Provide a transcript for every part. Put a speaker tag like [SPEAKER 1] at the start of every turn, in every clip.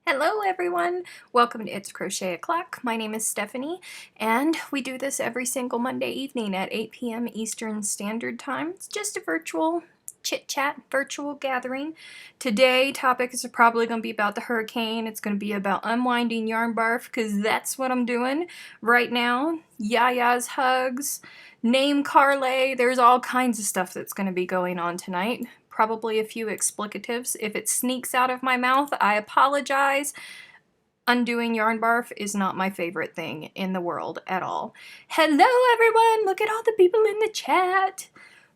[SPEAKER 1] Hello everyone! Welcome to It's Crochet O'Clock. My name is Stephanie, and we do this every single Monday evening at 8 p.m. Eastern Standard Time. It's just a virtual chit-chat, virtual gathering. Today, topic is probably going to be about the hurricane. It's going to be about unwinding yarn barf, because that's what I'm doing right now. Yaya's hugs, name Carlay, there's all kinds of stuff that's going to be going on tonight. Probably a few explicatives. If it sneaks out of my mouth, I apologize. Undoing yarn barf is not my favorite thing in the world at all. Hello everyone! Look at all the people in the chat!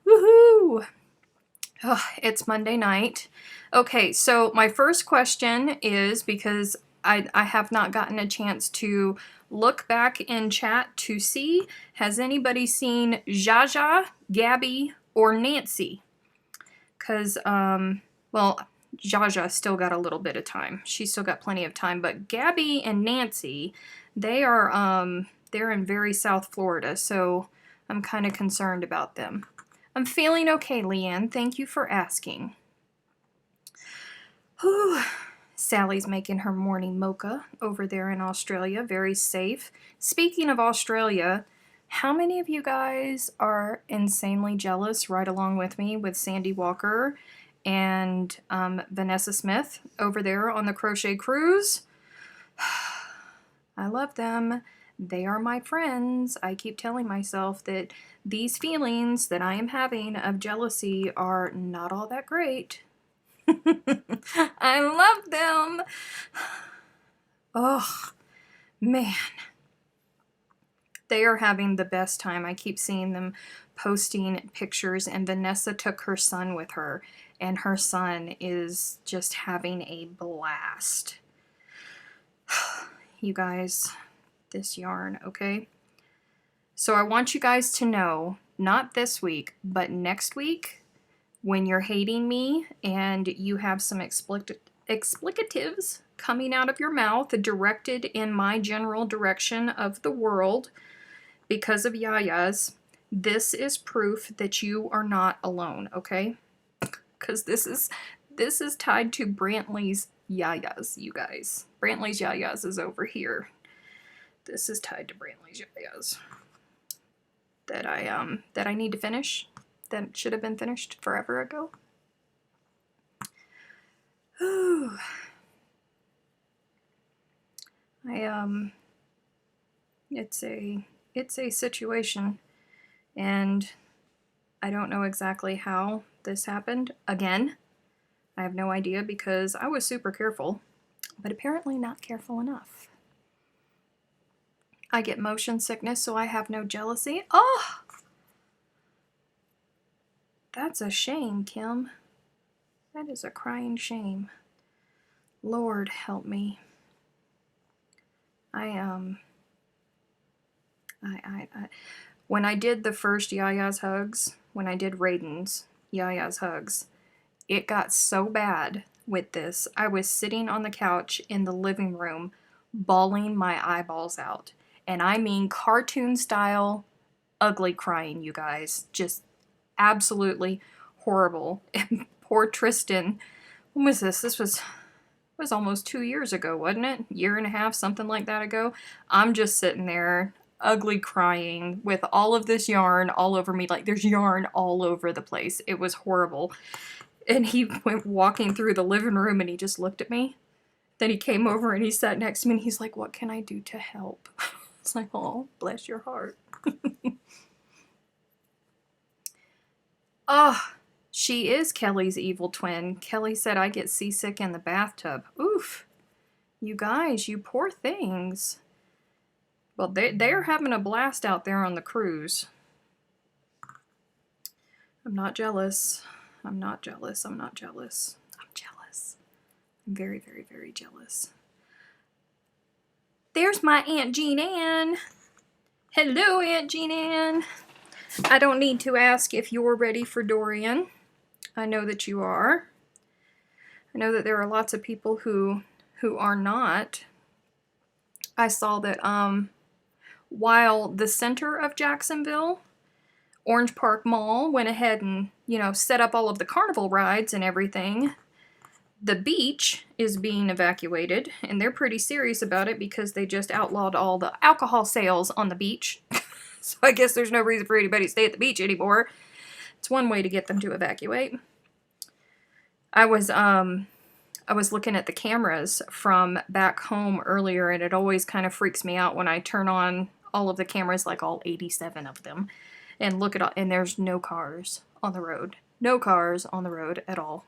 [SPEAKER 1] Woohoo! Oh, it's Monday night. Okay, so my first question is, because I have not gotten a chance to look back in chat to see, has anybody seen Jaja, Gabby, or Nancy? Because, well, Jaja still got a little bit of time. She's still got plenty of time. But Gabby and Nancy, they are, they're in very South Florida, so I'm kind of concerned about them. I'm feeling okay, Leanne. Thank you for asking. Whew. Sally's making her morning mocha over there in Australia. Very safe. Speaking of Australia, how many of you guys are insanely jealous right along with me with Sandy Walker and Vanessa Smith over there on the Crochet Cruise? I love them. They are my friends. I keep telling myself that these feelings that I am having of jealousy are not all that great. I love them. Oh, man. They are having the best time. I keep seeing them posting pictures, and Vanessa took her son with her, and her son is just having a blast. You guys, this yarn, okay? So I want you guys to know, not this week, but next week, when you're hating me and you have some explicatives coming out of your mouth directed in my general direction of the world, because of Yayas, this is proof that you are not alone, okay? Because this is tied to Brantley's Yayas, you guys. Brantley's Yayas is over here. This is tied to Brantley's Yayas that I need to finish. That should have been finished forever ago. Ooh. It's a situation, and I don't know exactly how this happened. Again, I have no idea, because I was super careful, but apparently not careful enough. I get motion sickness, so I have no jealousy. Oh! That's a shame, Kim. That is a crying shame. Lord help me. When I did the first Yaya's hugs, when I did Raiden's Yaya's hugs, it got so bad with this. I was sitting on the couch in the living room, bawling my eyeballs out. And I mean cartoon style, ugly crying, you guys. Just absolutely horrible. And poor Tristan, when was this? This was almost 2 years ago, wasn't it? Year and a half, something like that ago. I'm just sitting there, ugly crying, with all of this yarn all over me. Like, there's yarn all over the place. It was horrible. And he went walking through the living room, and he just looked at me. Then he came over and he sat next to me, and he's like, "What can I do to help?" It's like, oh, bless your heart. Oh, she is Kelly's evil twin. Kelly said I get seasick in the bathtub. Oof. You guys, you poor things. Well, they're having a blast out there on the cruise. I'm not jealous. I'm not jealous. I'm not jealous. I'm jealous. I'm very, very, very jealous. There's my Aunt Jean Ann. Hello, Aunt Jean Ann. I don't need to ask if you're ready for Dorian. I know that you are. I know that there are lots of people who are not. I saw that while the center of Jacksonville, Orange Park Mall, went ahead and, you know, set up all of the carnival rides and everything, the beach is being evacuated, and they're pretty serious about it because they just outlawed all the alcohol sales on the beach. So I guess there's no reason for anybody to stay at the beach anymore. It's one way to get them to evacuate. I was looking at the cameras from back home earlier, and it always kind of freaks me out when I turn on all of the cameras, like all 87 of them, and look at all, and there's no cars on the road. No cars on the road at all.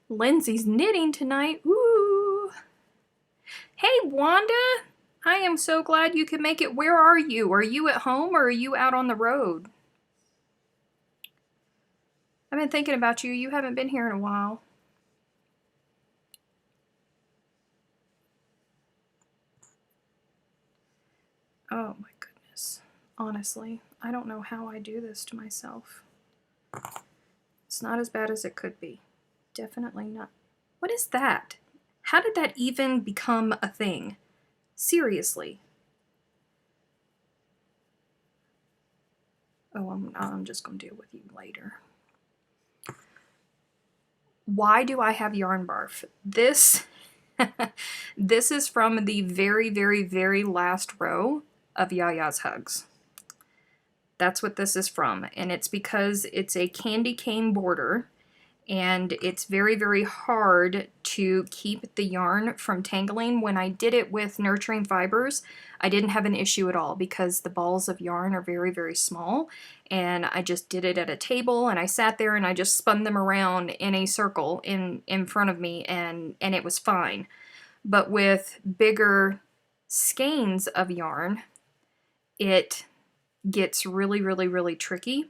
[SPEAKER 1] Lindsay's knitting tonight. Ooh. Hey, Wanda. I am so glad you could make it. Where are you? Are you at home or are you out on the road? I've been thinking about you. You haven't been here in a while. Oh my goodness. Honestly, I don't know how I do this to myself. It's not as bad as it could be. Definitely not. What is that? How did that even become a thing? Seriously. Oh, I'm just going to deal with you later. Why do I have yarn barf? This is from the very, very, very last row of Yaya's Hugs. That's what this is from, and it's because it's a candy cane border, and it's very, very hard to keep the yarn from tangling. When I did it with Nurturing Fibers, I didn't have an issue at all because the balls of yarn are very, very small, and I just did it at a table, and I sat there and I just spun them around in a circle in front of me, and it was fine. But with bigger skeins of yarn, it gets really, really, really tricky.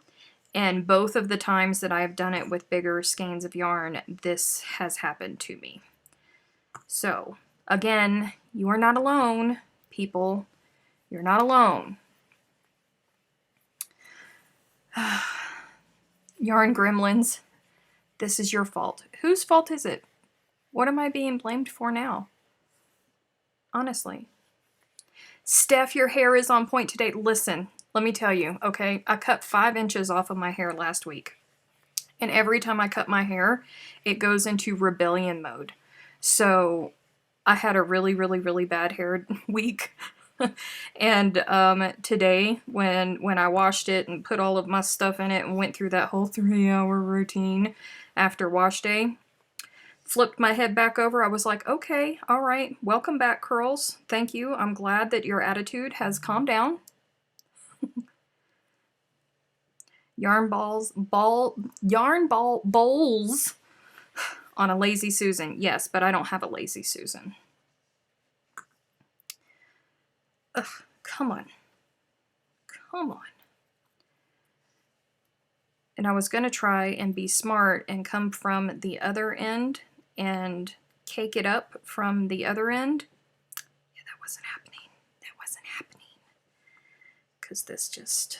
[SPEAKER 1] And both of the times that I've done it with bigger skeins of yarn, this has happened to me. So, again, you are not alone, people. You're not alone. Yarn gremlins, this is your fault. Whose fault is it? What am I being blamed for now? Honestly. Steph, your hair is on point today. Listen, let me tell you, okay? I cut 5 inches off of my hair last week. And every time I cut my hair, it goes into rebellion mode. So I had a really, really, really bad hair week. And today, when I washed it and put all of my stuff in it and went through that whole 3-hour routine after wash day, flipped my head back over, I was like, okay, all right, welcome back, curls. Thank you. I'm glad that your attitude has calmed down. Yarn bowls on a lazy Susan. Yes, but I don't have a lazy Susan. Ugh, come on. Come on. And I was going to try and be smart and come from the other end and cake it up from the other end. Yeah, that wasn't happening. That wasn't happening. Because this just...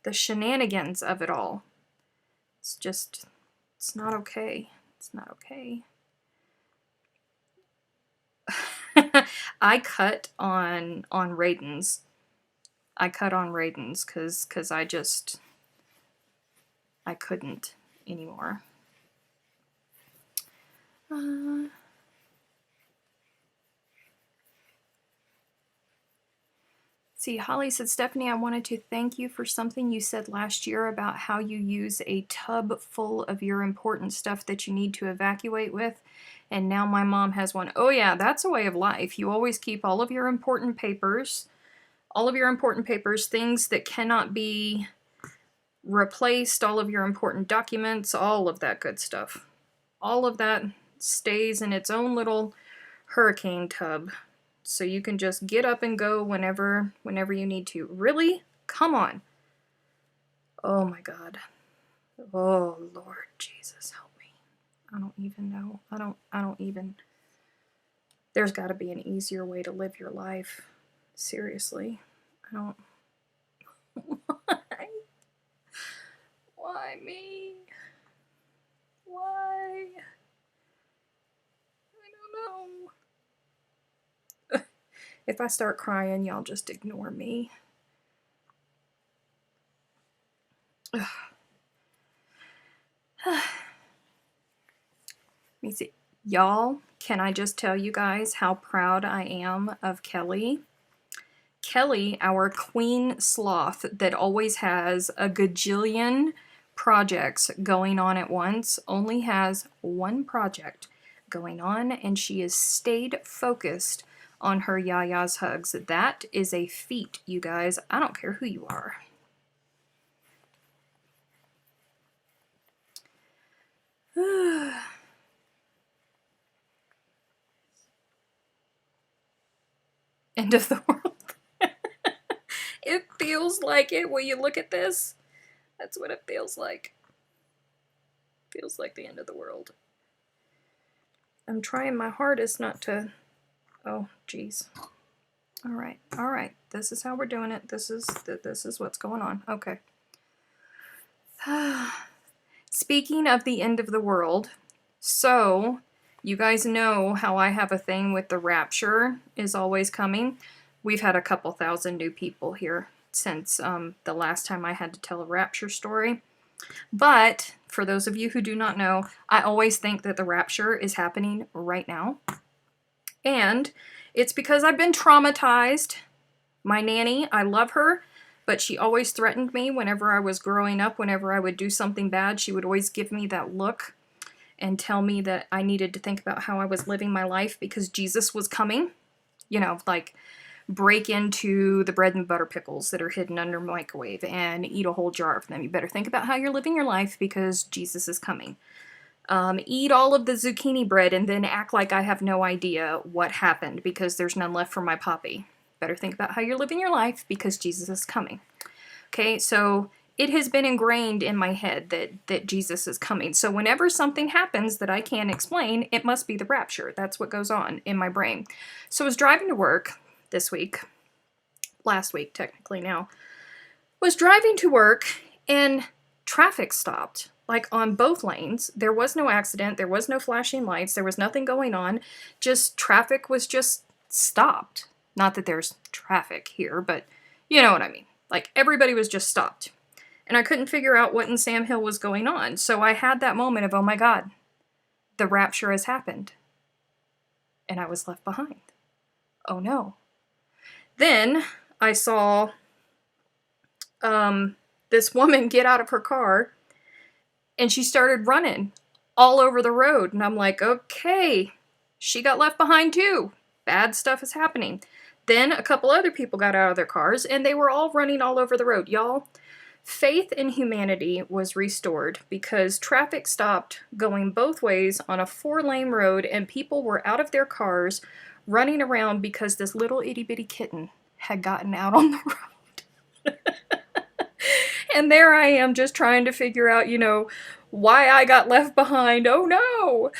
[SPEAKER 1] the shenanigans of it all. It's just... it's not okay. It's not okay. I cut on Raidens. I cut on Raidens because I couldn't anymore. See, Holly said, Stephanie, I wanted to thank you for something you said last year about how you use a tub full of your important stuff that you need to evacuate with, and now my mom has one. Oh yeah, that's a way of life. You always keep all of your important papers, things that cannot be replaced, all of your important documents, all of that good stuff. All of that stays in its own little hurricane tub. So you can just get up and go whenever you need to. Really? Come on. Oh my God. Oh Lord Jesus, help me. I don't even know. I don't even... there's got to be an easier way to live your life. Seriously. I don't... Why? Why me? Why? I don't know. If I start crying, y'all just ignore me. Let me see. Y'all, can I just tell you guys how proud I am of Kelly? Kelly, our queen sloth that always has a gajillion projects going on at once, only has one project going on, and she has stayed focused on her Yaya's hugs. That is a feat, you guys. I don't care who you are. End of the world. It feels like it when you look at this. That's what it feels like. Feels like the end of the world. I'm trying my hardest not to... Oh, geez. All right. This is how we're doing it. This is what's going on. Okay. Speaking of the end of the world, so you guys know how I have a thing with the Rapture is always coming. We've had a couple thousand new people here since the last time I had to tell a Rapture story. But for those of you who do not know, I always think that the Rapture is happening right now. And it's because I've been traumatized. My nanny, I love her, but she always threatened me whenever I was growing up. Whenever I would do something bad, she would always give me that look and tell me that I needed to think about how I was living my life because Jesus was coming. You know, like break into the bread and butter pickles that are hidden under a microwave and eat a whole jar of them. You better think about how you're living your life because Jesus is coming. Eat all of the zucchini bread and then act like I have no idea what happened because there's none left for my poppy. Better think about how you're living your life because Jesus is coming. Okay, so it has been ingrained in my head that Jesus is coming. So whenever something happens that I can't explain, it must be the rapture. That's what goes on in my brain. So I was driving to work this week, last week technically now, was driving to work and traffic stopped. Like on both lanes. There was no accident. There was no flashing lights. There was nothing going on. Just traffic was just stopped. Not that there's traffic here, but you know what I mean. Like everybody was just stopped. And I couldn't figure out what in Sam Hill was going on. So I had that moment of, oh my God, the rapture has happened. And I was left behind. Oh no. Then I saw this woman get out of her car and she started running all over the road. And I'm like, okay, she got left behind too. Bad stuff is happening. Then a couple other people got out of their cars and they were all running all over the road. Y'all, faith in humanity was restored because traffic stopped going both ways on a 4-lane road and people were out of their cars running around because this little itty-bitty kitten had gotten out on the road. And there I am just trying to figure out, you know, why I got left behind. Oh no!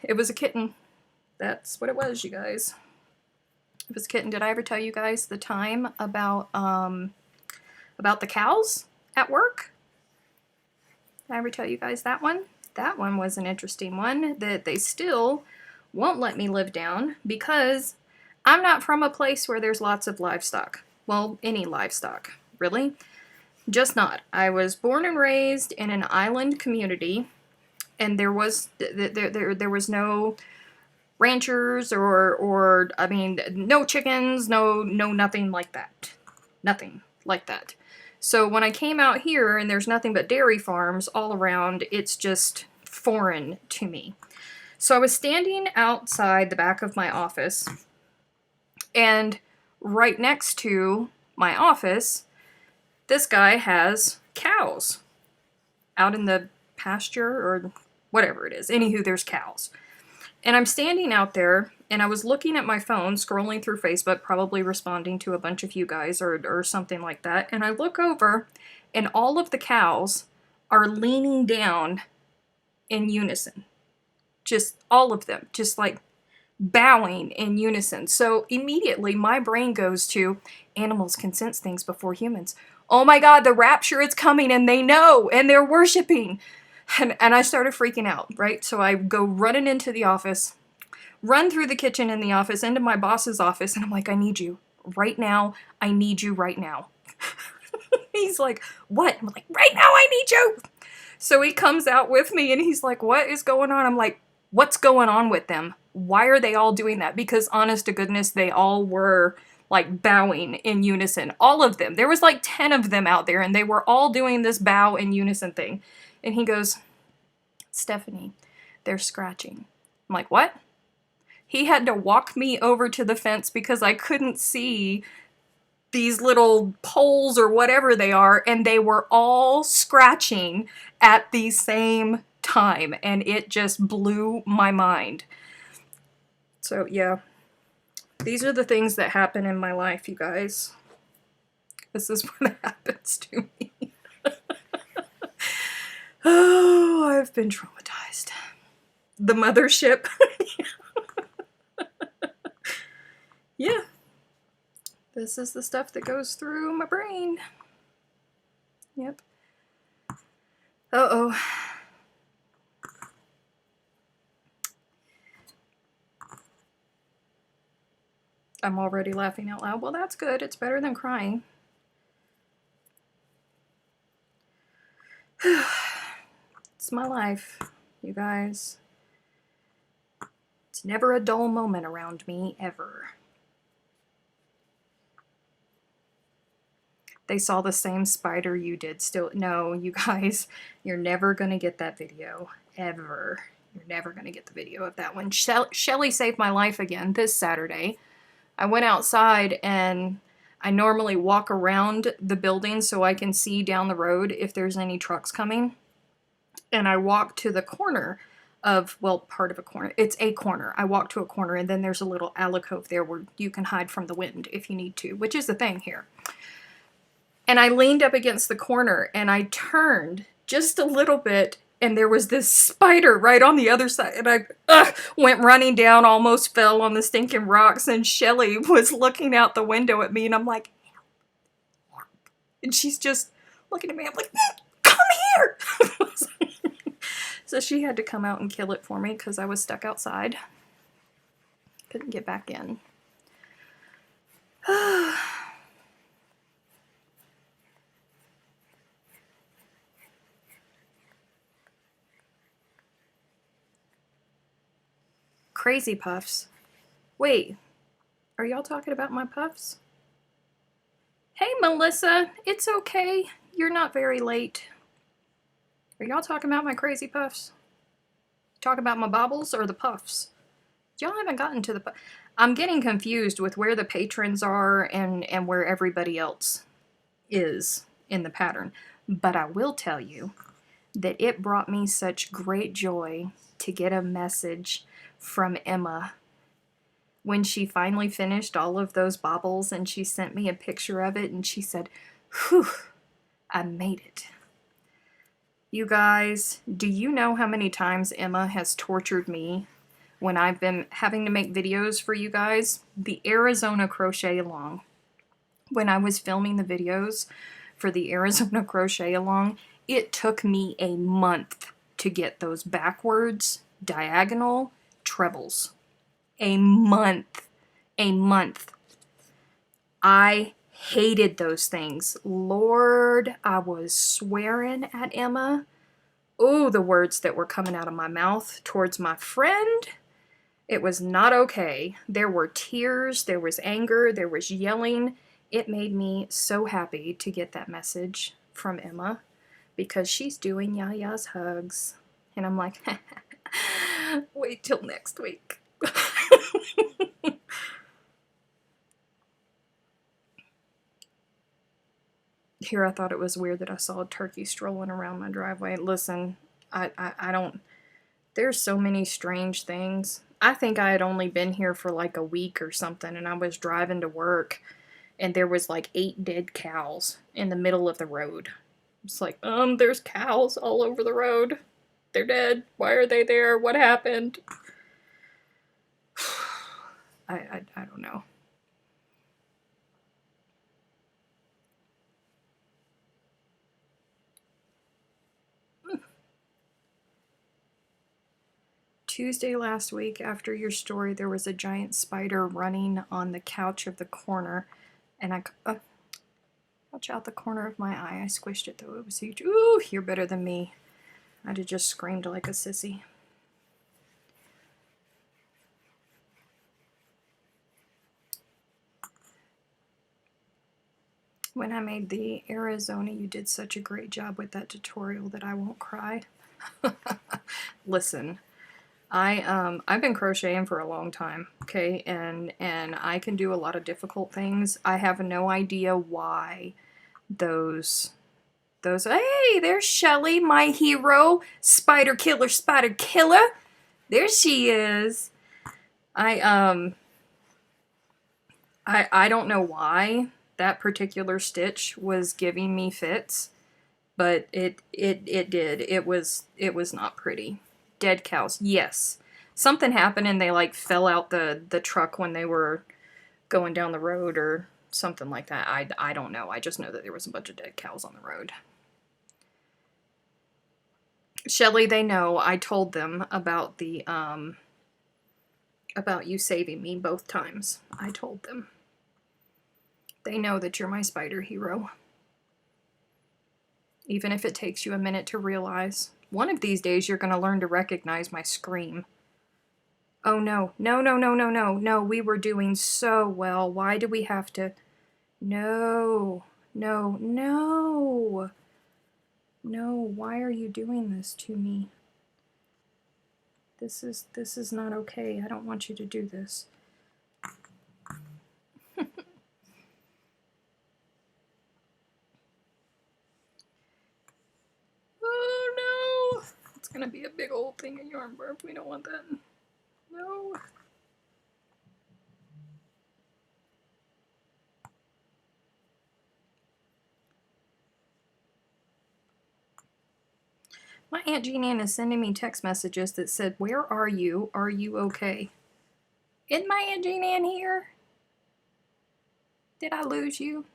[SPEAKER 1] It was a kitten. That's what it was, you guys. It was a kitten. Did I ever tell you guys the time about the cows at work? Did I ever tell you guys that one? That one was an interesting one that they still won't let me live down because I'm not from a place where there's lots of livestock. Well, any livestock, really. Just not. I was born and raised in an island community, and there was no ranchers or I mean, no chickens, no nothing like that. Nothing like that. So when I came out here and there's nothing but dairy farms all around, it's just foreign to me. So I was standing outside the back of my office, and right next to my office, this guy has cows out in the pasture or whatever it is. Anywho, there's cows. And I'm standing out there and I was looking at my phone, scrolling through Facebook, probably responding to a bunch of you guys or something like that. And I look over and all of the cows are leaning down in unison. Just all of them, just like bowing in unison. So immediately my brain goes to animals can sense things before humans. Oh my God, the rapture is coming and they know and they're worshiping. And I started freaking out, right? So I go running into the office, run through the kitchen in the office, into my boss's office, and I'm like, I need you right now. I need you right now. He's like, what? I'm like, right now I need you. So he comes out with me and he's like, what is going on? I'm like, What's going on with them? Why are they all doing that? Because honest to goodness, they all were like bowing in unison. All of them. There was like 10 of them out there and they were all doing this bow in unison thing. And he goes, Stephanie, they're scratching. I'm like, what? He had to walk me over to the fence because I couldn't see these little poles or whatever they are, and they were all scratching at the same time, and it just blew my mind. So yeah, these are the things that happen in my life, you guys. This is what happens to me. Oh, I've been traumatized. The mothership. Yeah. This is the stuff that goes through my brain. Yep. Uh-oh. I'm already laughing out loud. Well, that's good. It's better than crying. It's my life, you guys. It's never a dull moment around me, ever. They saw the same spider you did still. No, you guys, you're never going to get that video, ever. You're never going to get the video of that one. Shelly saved my life again this Saturday. I went outside and I normally walk around the building so I can see down the road if there's any trucks coming. And I walked to the corner of, well, part of a corner. It's a corner. I walked to a corner and then there's a little alcove there where you can hide from the wind if you need to, which is the thing here. And I leaned up against the corner and I turned just a little bit and there was this spider right on the other side. And I went running down, almost fell on the stinking rocks. And Shelly was looking out the window at me and I'm like, help. And she's just looking at me. I'm like, come here. So she had to come out and kill it for me because I was stuck outside. Couldn't get back in. Crazy puffs. Wait, are y'all talking about my puffs? Hey, Melissa, it's okay. You're not very late. Are y'all talking about my crazy puffs? Talking about my baubles or the puffs? Y'all haven't gotten to the I'm getting confused with where the patrons are and where everybody else is in the pattern. But I will tell you that it brought me such great joy to get a message from Emma when she finally finished all of those baubles and she sent me a picture of it and she said, whew, I made it. You guys, do you know how many times Emma has tortured me when I've been having to make videos for you guys? The Arizona Crochet Along. When I was filming the videos for the Arizona Crochet Along, it took me a month to get those backwards, diagonal trebles. A month. A month. I hated those things. Lord, I was swearing at Emma. Oh, the words that were coming out of my mouth towards my friend. It was not okay. There were tears, there was anger, there was yelling. It made me so happy to get that message from Emma because she's doing Yaya's hugs. And I'm like, wait till next week. Here I thought it was weird that I saw a turkey strolling around my driveway. Listen, I don't, there's so many strange things. I think I had only been here for like a week or something and I was driving to work and there was like 8 dead cows in the middle of the road. It's like, there's cows all over the road. They're dead. Why are they there? What happened? I don't know. Tuesday last week, after your story, there was a giant spider running on the couch of the corner, and couch out the corner of my eye. I squished it though, it was huge. Ooh, you're better than me. I'd have just screamed like a sissy. When I made the Arizona, you did such a great job with that tutorial that I won't cry. Listen, I've been crocheting for a long time, okay, and I can do a lot of difficult things. I have no idea why those hey, there's Shelly, my hero, spider killer, spider killer. There she is. I don't know why that particular stitch was giving me fits, but it did. It was not pretty. Dead cows. Yes. Something happened and they like fell out the truck when they were going down the road or something like that. I don't know. I just know that there was a bunch of dead cows on the road. Shelly, they know. I told them about the about you saving me both times. I told them. They know that you're my spider hero. Even if it takes you a minute to realize. One of these days you're going to learn to recognize my scream. Oh no, no, no, no, no, no, no, we were doing so well. Why do we have to? No, no, no. No, why are you doing this to me? This is not okay. I don't want you to do this. Oh no! It's gonna be a big old thing of yarn barf. We don't want that. No. My Aunt Jean Ann is sending me text messages that said, "Where are you? Are you okay?" Isn't my Aunt Jean Ann here? Did I lose you?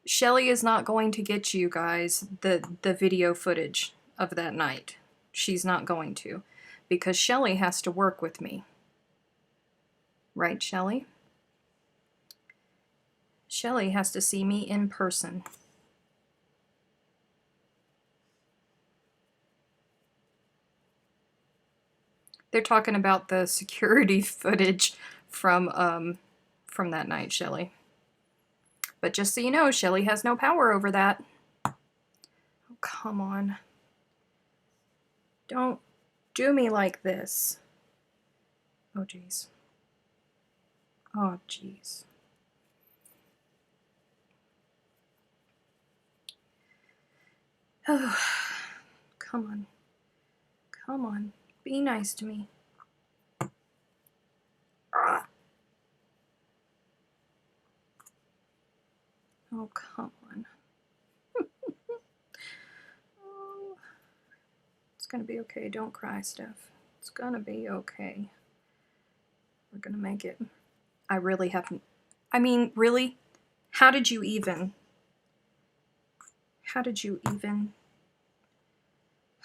[SPEAKER 1] Shelly is not going to get you guys the video footage of that night. She's not going to. Because Shelly has to work with me. Right, Shelly? Shelly has to see me in person. They're talking about the security footage from that night, Shelly. But just so you know, Shelly has no power over that. Oh, come on. Don't do me like this. Oh, jeez. Oh, jeez. Oh, come on. Come on. Be nice to me. Ah. Oh, come on. Oh. It's gonna be okay. Don't cry, Steph. It's gonna be okay. We're gonna make it. I really haven't. I mean, really? How did you even? How did you even?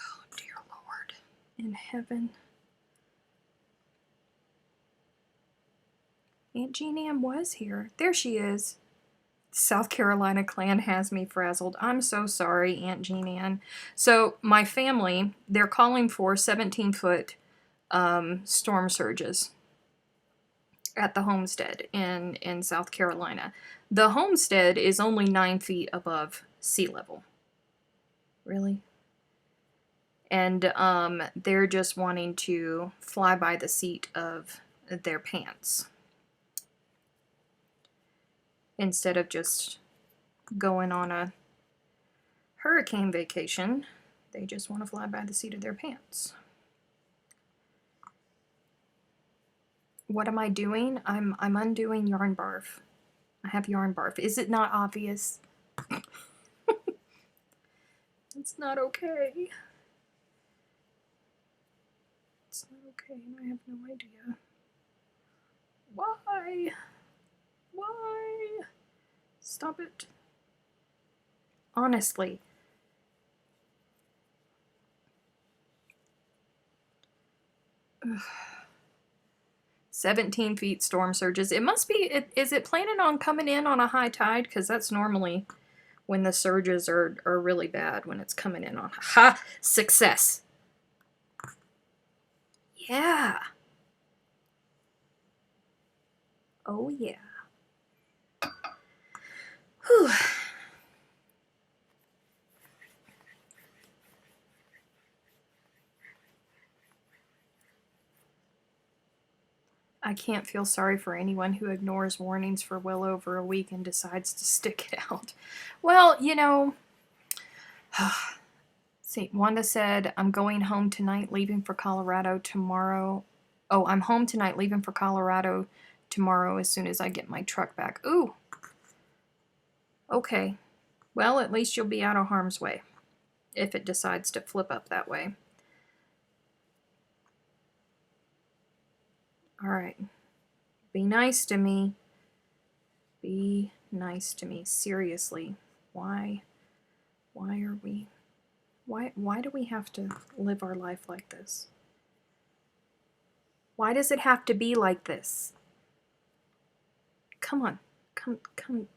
[SPEAKER 1] Oh, dear Lord in heaven. Aunt Jean Ann was here. There she is. South Carolina clan has me frazzled. I'm so sorry, Aunt Jean Ann. So my family, they're calling for 17-foot storm surges at the homestead in South Carolina. The homestead is only 9 feet above sea level. Really? And they're just wanting to fly by the seat of their pants instead of just going on a hurricane vacation. They just want to fly by the seat of their pants. What am I doing? I'm undoing yarn barf. I have yarn barf. Is it not obvious? It's not okay. It's not okay, and I have no idea. Why? Why? Stop it. Honestly. Ugh. 17 feet storm surges. It must be, is it planning on coming in on a high tide? Because that's normally when the surges are really bad, when it's coming in on, ha, success. Yeah. Oh yeah. Whew. I can't feel sorry for anyone who ignores warnings for well over a week and decides to stick it out. Well, you know, see, Wanda said, I'm going home tonight, leaving for Colorado tomorrow. Oh, I'm home tonight, leaving for Colorado tomorrow as soon as I get my truck back. Ooh. Okay. Well, at least you'll be out of harm's way if it decides to flip up that way. All right. Be nice to me. Be nice to me. Seriously. Why are we... Why do we have to live our life like this? Why does it have to be like this? Come on. Come. You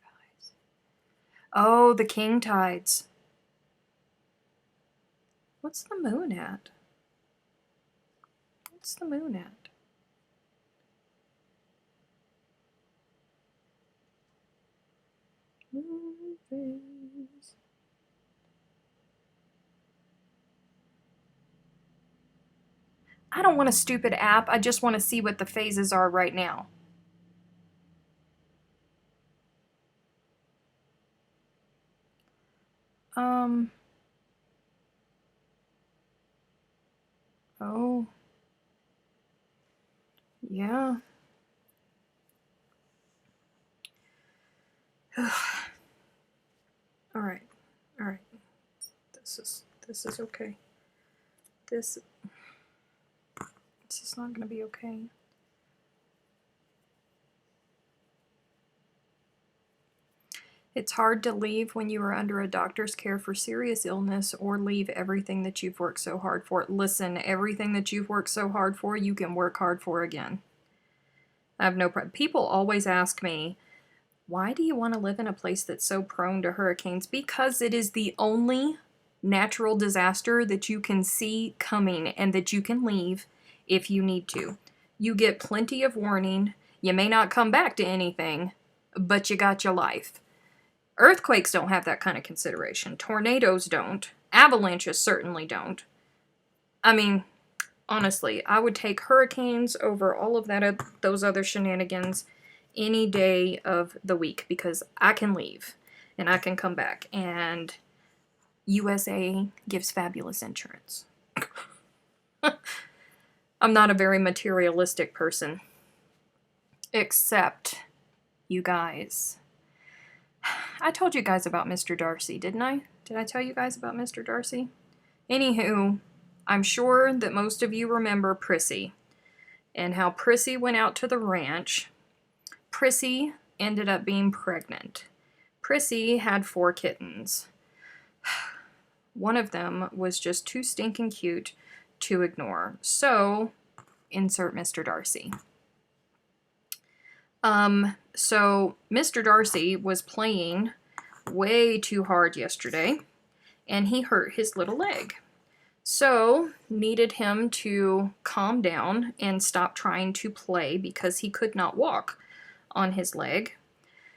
[SPEAKER 1] guys. Oh, the king tides. What's the moon at? What's the moon at? Movies. I don't want a stupid app. I just want to see what the phases are right now. Oh. Yeah. All right. This is okay. This is not going to be okay. It's hard to leave when you are under a doctor's care for serious illness or leave everything that you've worked so hard for. Listen, everything that you've worked so hard for, you can work hard for again. I have no problem. People always ask me, why do you want to live in a place that's so prone to hurricanes? Because it is the only natural disaster that you can see coming and that you can leave if you need to. You get plenty of warning. You may not come back to anything, but you got your life. Earthquakes don't have that kind of consideration. Tornadoes don't. Avalanches certainly don't. I mean, honestly, I would take hurricanes over all of those other shenanigans any day of the week because I can leave and I can come back, and USA gives fabulous insurance. I'm not a very materialistic person, except you guys. I told you guys about Mr. Darcy, didn't I? Did I tell you guys about Mr. Darcy? Anywho, I'm sure that most of you remember Prissy and how Prissy went out to the ranch. Prissy ended up being pregnant. Prissy had 4 kittens. One of them was just too stinking cute to ignore. So, insert Mr. Darcy. So Mr. Darcy was playing way too hard yesterday, and he hurt his little leg. So, needed him to calm down and stop trying to play because he could not walk on his leg.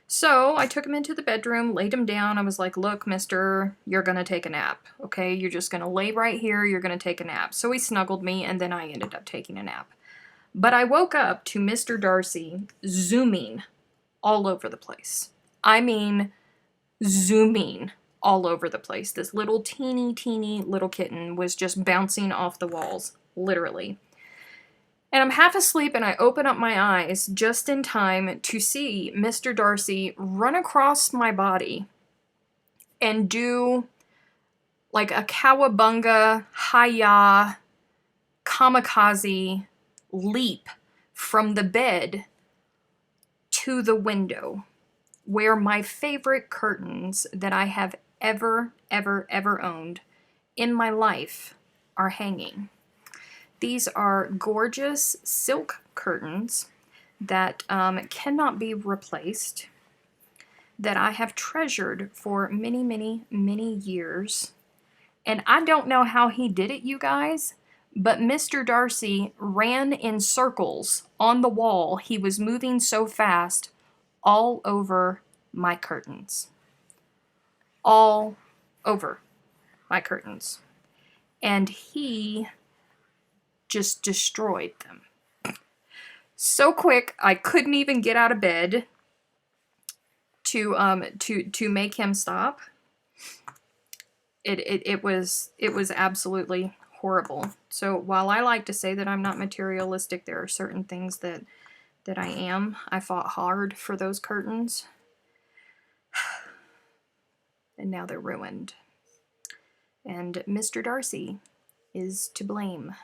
[SPEAKER 1] So, I took him into the bedroom, laid him down. I was like, look, mister, you're going to take a nap, okay? You're just going to lay right here. You're going to take a nap. So, he snuggled me, and then I ended up taking a nap. But I woke up to Mr. Darcy zooming all over the place. I mean, zooming all over the place. This little teeny little kitten was just bouncing off the walls, literally. And I'm half asleep and I open up my eyes just in time to see Mr. Darcy run across my body and do like a cowabunga, hi-ya, kamikaze leap from the bed to the window where my favorite curtains that I have ever owned in my life are hanging. These are gorgeous silk curtains that cannot be replaced, that I have treasured for many years. And I don't know how he did it, you guys, But Mr. Darcy ran in circles on the wall. He was moving so fast all over my curtains. All over my curtains. And he just destroyed them. So quick, I couldn't even get out of bed to make him stop. It was absolutely horrible. So while I like to say that I'm not materialistic, there are certain things that I am. I fought hard for those curtains. And now they're ruined. And Mr. Darcy is to blame.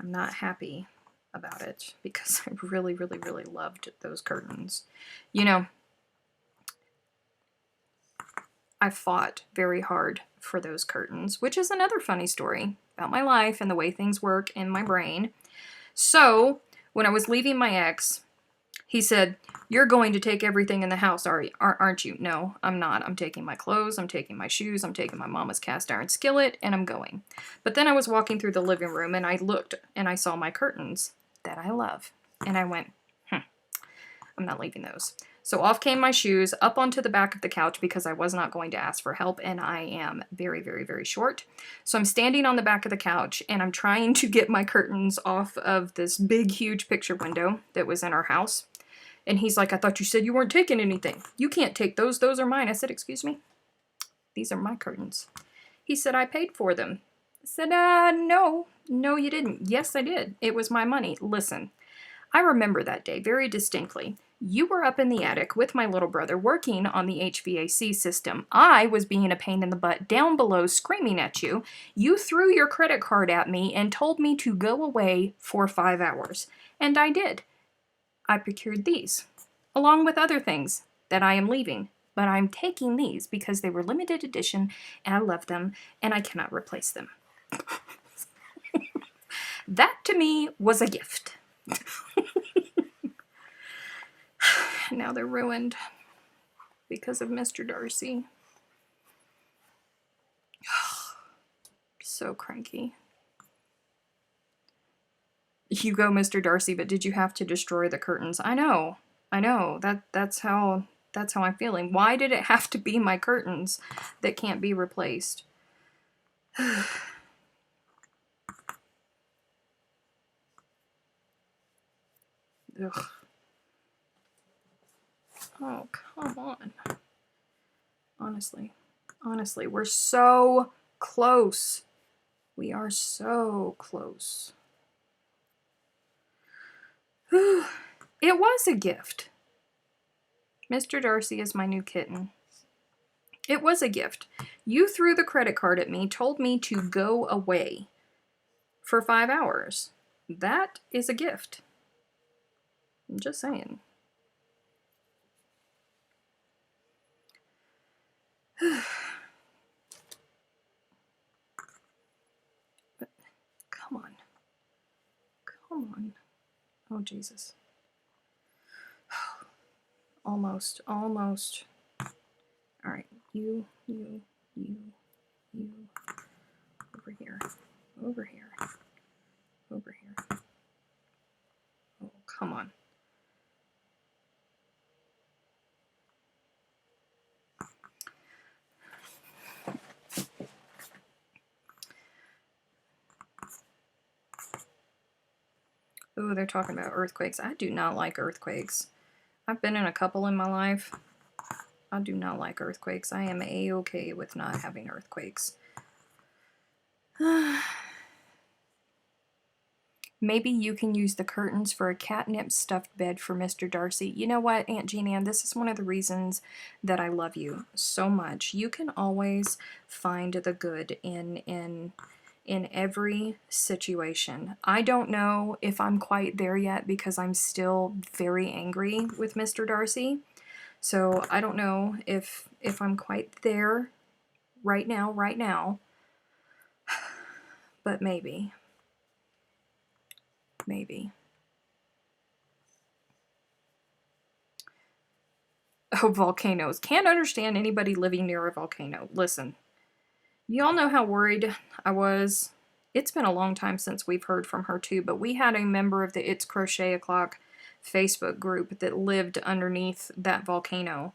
[SPEAKER 1] I'm not happy about it because I really, really, really loved those curtains. You know, I fought very hard for those curtains, which is another funny story about my life and the way things work in my brain. So, when I was leaving my ex, he said, "You're going to take everything in the house, aren't you?" "No, I'm not. I'm taking my clothes, I'm taking my shoes, I'm taking my mama's cast iron skillet, and I'm going." But then I was walking through the living room, and I looked, and I saw my curtains that I love. And I went, I'm not leaving those. So off came my shoes, up onto the back of the couch because I was not going to ask for help, and I am very, very, very short. So I'm standing on the back of the couch, and I'm trying to get my curtains off of this big, huge picture window that was in our house. And he's like, "I thought you said you weren't taking anything. You can't take those. Those are mine." I said, "Excuse me? These are my curtains." He said, "I paid for them." I said, No, you didn't." "Yes, I did. It was my money." Listen, I remember that day very distinctly. You were up in the attic with my little brother working on the HVAC system. I was being a pain in the butt down below screaming at you. You threw your credit card at me and told me to go away for 5 hours. And I did. I procured these, along with other things that I am leaving. But I'm taking these because they were limited edition and I love them and I cannot replace them. That to me was a gift. Now they're ruined because of Mr. Darcy. So cranky. You go, Mr. Darcy, but did you have to destroy the curtains? I know. That's how I'm feeling. Why did it have to be my curtains that can't be replaced? Ugh. Oh, come on. Honestly, we're so close. We are so close. It was a gift. Mr. Darcy is my new kitten. It was a gift. You threw the credit card at me, told me to go away for 5 hours. That is a gift. I'm just saying. But, come on. Come on. Oh, Jesus. Almost. Almost. All right. You. Over here. Over here. Over here. Oh, come on. Oh, they're talking about earthquakes. I do not like earthquakes. I've been in a couple in my life. I do not like earthquakes. I am A-okay with not having earthquakes. Maybe you can use the curtains for a catnip stuffed bed for Mr. Darcy. You know what, Aunt Jean Ann, this is one of the reasons that I love you so much. You can always find the good in every situation. I don't know if I'm quite there yet because I'm still very angry with Mr. Darcy. So I don't know if I'm quite there right now, but maybe. Maybe. Oh, volcanoes. Can't understand anybody living near a volcano. Listen, you all know how worried I was It's been a long time since we've heard from her too, but we had a member of the It's Crochet O'Clock Facebook group that lived underneath that volcano.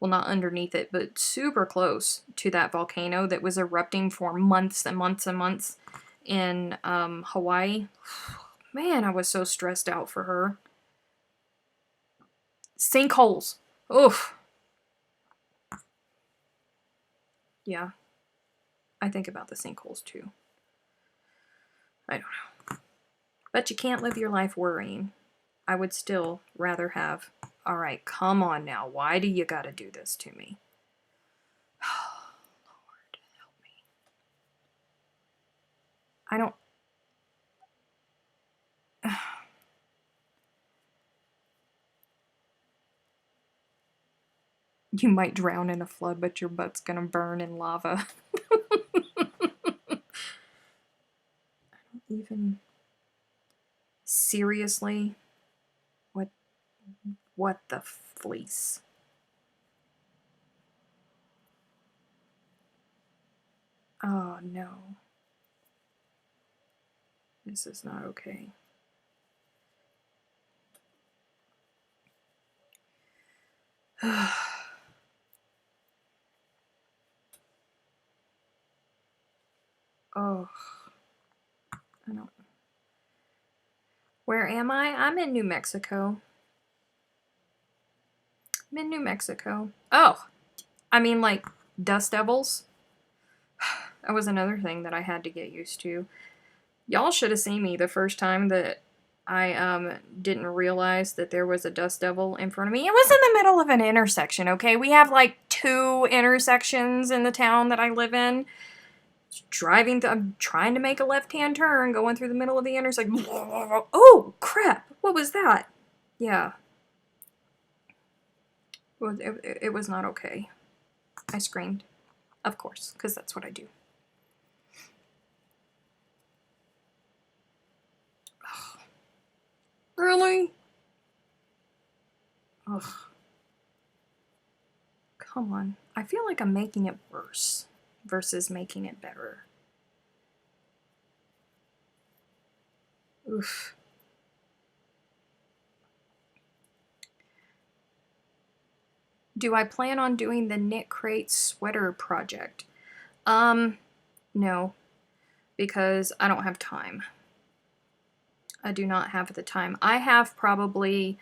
[SPEAKER 1] Well, not underneath it, but super close to that volcano that was erupting for months and months and months in Hawaii. Man, I was so stressed out for her. Sinkholes. Oof. Yeah. I think about the sinkholes too. I don't know. But you can't live your life worrying. I would still rather have, all right, come on now. Why do you gotta do this to me? Lord, help me. I don't... You might drown in a flood, but your butt's gonna burn in lava. I don't even... Seriously? What the fleece? Oh no. This is not okay. Oh, I don't... Where am I? I'm in New Mexico. I'm in New Mexico. Oh, I mean like dust devils. That was another thing that I had to get used to. Y'all should have seen me the first time that I didn't realize that there was a dust devil in front of me. It was in the middle of an intersection, okay? We have like 2 intersections in the town that I live in. I'm trying to make a left-hand turn, going through the middle of the intersection. Oh, crap! What was that? Yeah. It was not okay. I screamed. Of course, because that's what I do. Ugh. Really? Ugh. Come on. I feel like I'm making it worse versus making it better. Oof. Do I plan on doing the Knit Crate sweater project? No, because I don't have time. I do not have the time. I have probably,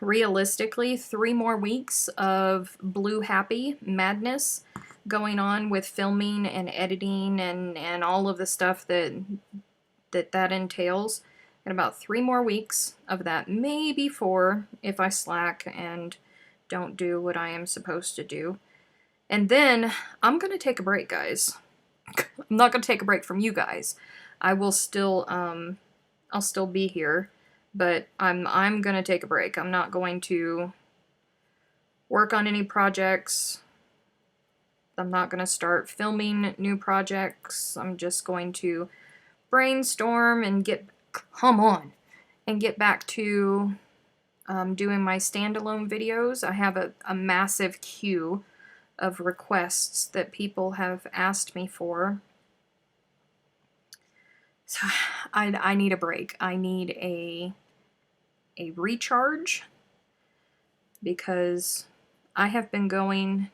[SPEAKER 1] realistically, 3 more weeks of blue happy madness going on with filming and editing and all of the stuff that entails. And about 3 more weeks of that, maybe 4 if I slack and don't do what I am supposed to do. And then I'm gonna take a break, guys. I'm not gonna take a break from you guys. I will still I'll still be here, but I'm gonna take a break. I'm not going to work on any projects. I'm not gonna start filming new projects. I'm just going to brainstorm and get back to doing my standalone videos. I have a massive queue of requests that people have asked me for. So I need a break. I need a recharge because I've been going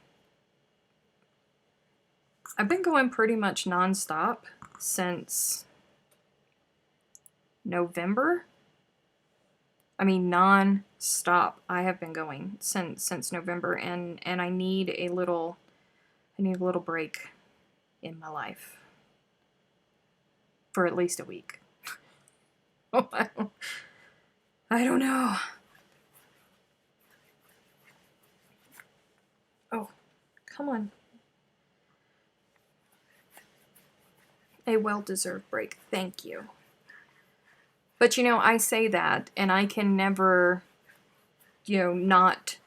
[SPEAKER 1] pretty much nonstop since November. I mean non-stop. I have been going since November, and I need a little break in my life for at least a week. I don't know. Oh, come on. A well-deserved break. Thank you. But you know, I say that, and I can never, not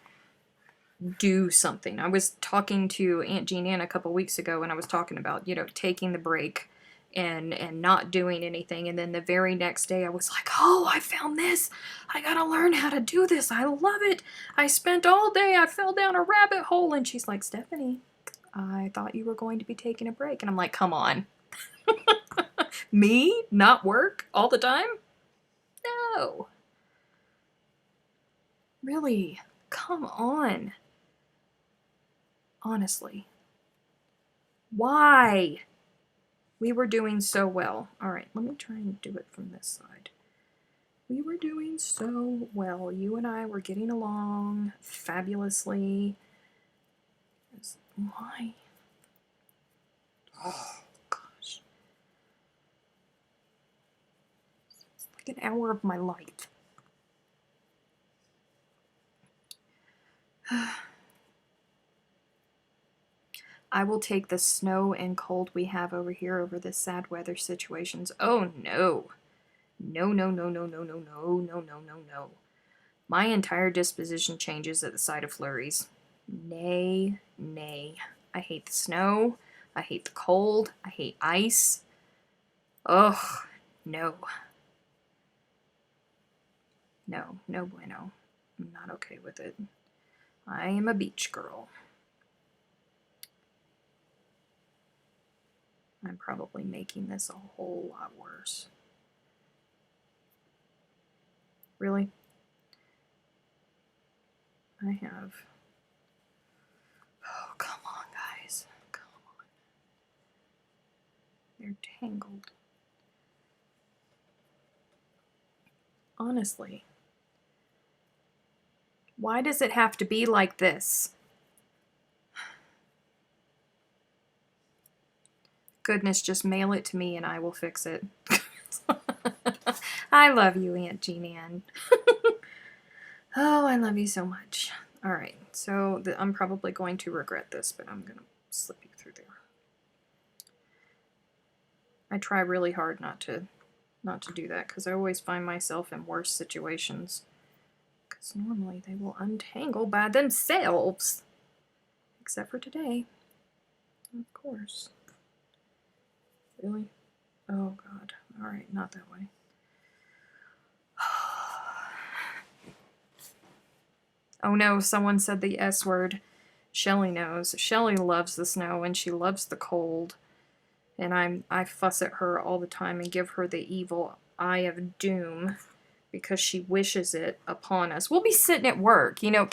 [SPEAKER 1] do something. I was talking to Aunt Jean Ann a couple weeks ago, and I was talking about, taking the break and not doing anything. And then the very next day I was like, oh, I found this. I gotta learn how to do this. I love it. I spent all day, I fell down a rabbit hole. And she's like, Stephanie, I thought you were going to be taking a break. And I'm like, come on. Me? Not work all the time? No. Really? Come on. Honestly. Why? We were doing so well. All right, let me try and do it from this side. We were doing so well. You and I were getting along fabulously. Why? Oh, gosh. It's like an hour of my life. I will take the snow and cold we have over here over the sad weather situations. Oh, no. No, no, no, no, no, no, no, no, no, no, no. My entire disposition changes at the sight of flurries. Nay, nay. I hate the snow. I hate the cold. I hate ice. Ugh, no. No, no bueno. I'm not okay with it. I am a beach girl. I'm probably making this a whole lot worse. Really? I have... Oh, come on, guys. Come on. They're tangled. Honestly. Why does it have to be like this? Goodness, just mail it to me and I will fix it. I love you, Aunt Jean Ann. Oh, I love you so much. Alright, so I'm probably going to regret this, but I'm going to slip you through there. I try really hard not to do that, because I always find myself in worse situations. Because normally they will untangle by themselves. Except for today. Of course. Really? Oh, God. Alright, not that way. Oh no, someone said the S word. Shelly knows. Shelly loves the snow and she loves the cold. And I fuss at her all the time and give her the evil eye of doom because she wishes it upon us. We'll be sitting at work, you know.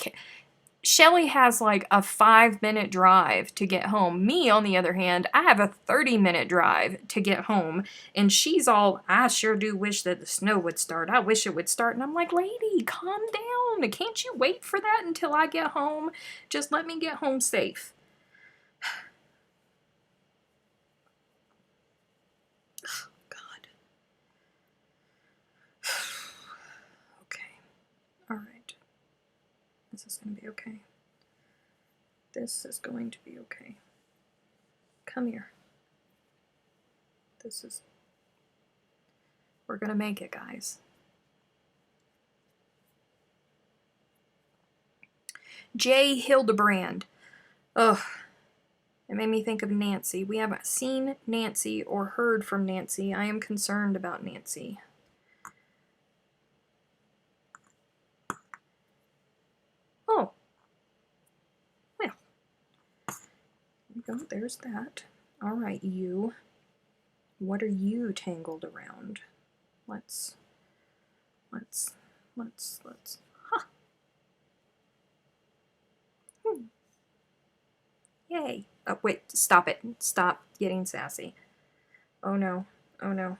[SPEAKER 1] Shelly has like a 5-minute drive to get home. Me, on the other hand, I have a 30-minute drive to get home. And she's all, I sure do wish that the snow would start. I wish it would start. And I'm like, lady, calm down. Can't you wait for that until I get home? Just let me get home safe. Oh, God. Okay. All right. This is going to be okay. This is going to be okay. Come here. We're gonna make it, guys. J. Hildebrand. Ugh. It made me think of Nancy. We haven't seen Nancy or heard from Nancy. I am concerned about Nancy. Oh. Well. There we go. There's that. Alright, you. What are you tangled around? Let's. Ha! Yay. Oh, wait, stop it. Stop getting sassy. Oh no. Oh no.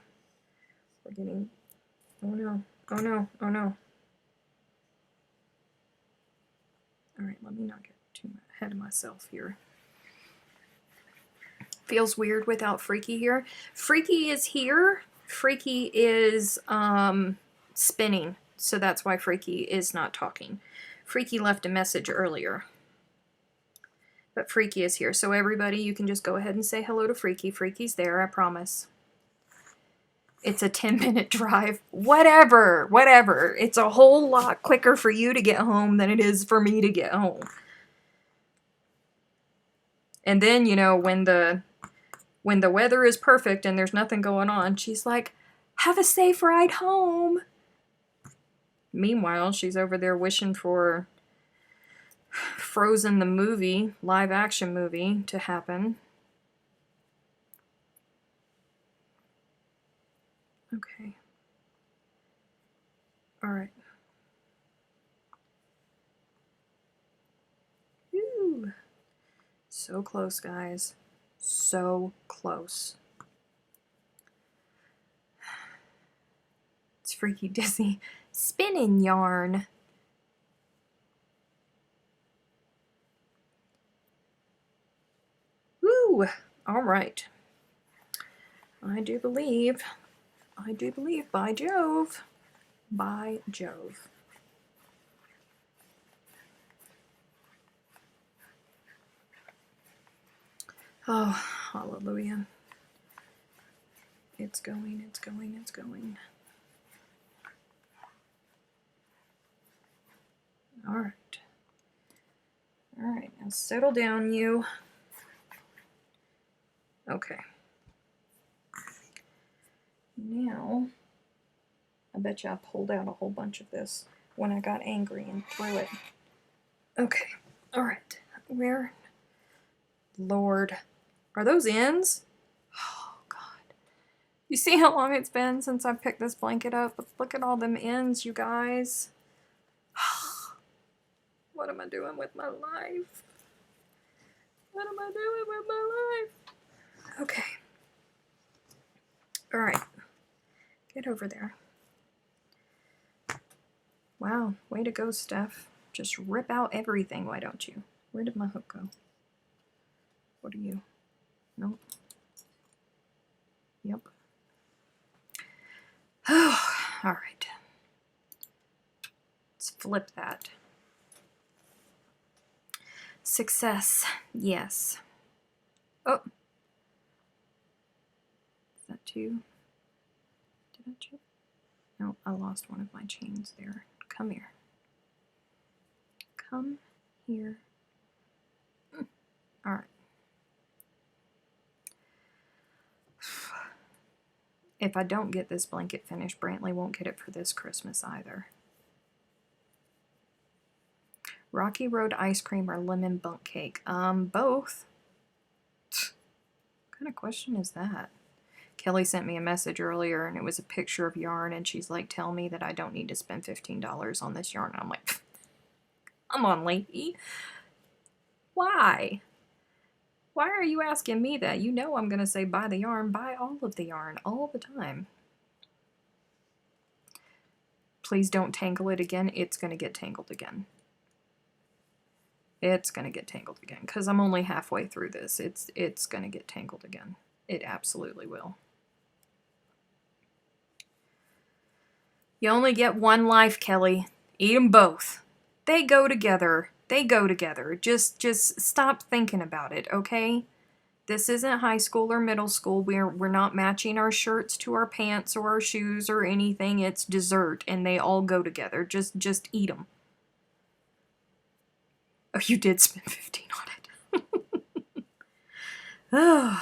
[SPEAKER 1] We're getting... Oh no. Oh no. Oh no. Alright, let me not get too ahead of myself here. Feels weird without Freaky here. Freaky is here. Freaky is spinning, so that's why Freaky is not talking. Freaky left a message earlier. But Freaky is here. So everybody, you can just go ahead and say hello to Freaky. Freaky's there, I promise. It's a 10-minute drive. Whatever, whatever. It's a whole lot quicker for you to get home than it is for me to get home. And then, you know, when the weather is perfect and there's nothing going on, she's like, have a safe ride home. Meanwhile, she's over there wishing for Frozen the movie, live action movie, to happen. Okay. All right. Ooh. So close, guys. So close. It's freaky dizzy. Spinning yarn. Woo! All right. I do believe, by Jove. By Jove. Oh, hallelujah. It's going, it's going, it's going. All right. All right, now settle down, you. Okay. Now, I bet you I pulled out a whole bunch of this when I got angry and threw it. Okay. All right. Where? Lord. Are those ends? Oh, God. You see how long it's been since I picked this blanket up? Look at all them ends, you guys. What am I doing with my life? What am I doing with my life? Okay. All right. Get over there. Wow. Way to go, Steph. Just rip out everything, why don't you? Where did my hook go? What are you? Nope. Yep. Oh, all right. Let's flip that. Success. Yes. Oh. Is that two? Did I check? No, I lost one of my chains there. Come here. Come here. All right. If I don't get this blanket finished, Brantley won't get it for this Christmas either. Rocky Road ice cream or lemon bunk cake? Both. What kind of question is that? Kelly sent me a message earlier and it was a picture of yarn and she's like, tell me that I don't need to spend $15 on this yarn. And I'm like, come on, lady. Why? Why are you asking me that? You know I'm going to say buy the yarn, buy all of the yarn, all the time. Please don't tangle it again. It's going to get tangled again. It's going to get tangled again because I'm only halfway through this. It's going to get tangled again. It absolutely will. You only get one life, Kelly. Eat them both. They go together. They go together. Just stop thinking about it, okay? This isn't high school or middle school. We're not matching our shirts to our pants or our shoes or anything. It's dessert, and they all go together. Just eat them. Oh, you did spend 15 on it. Oh,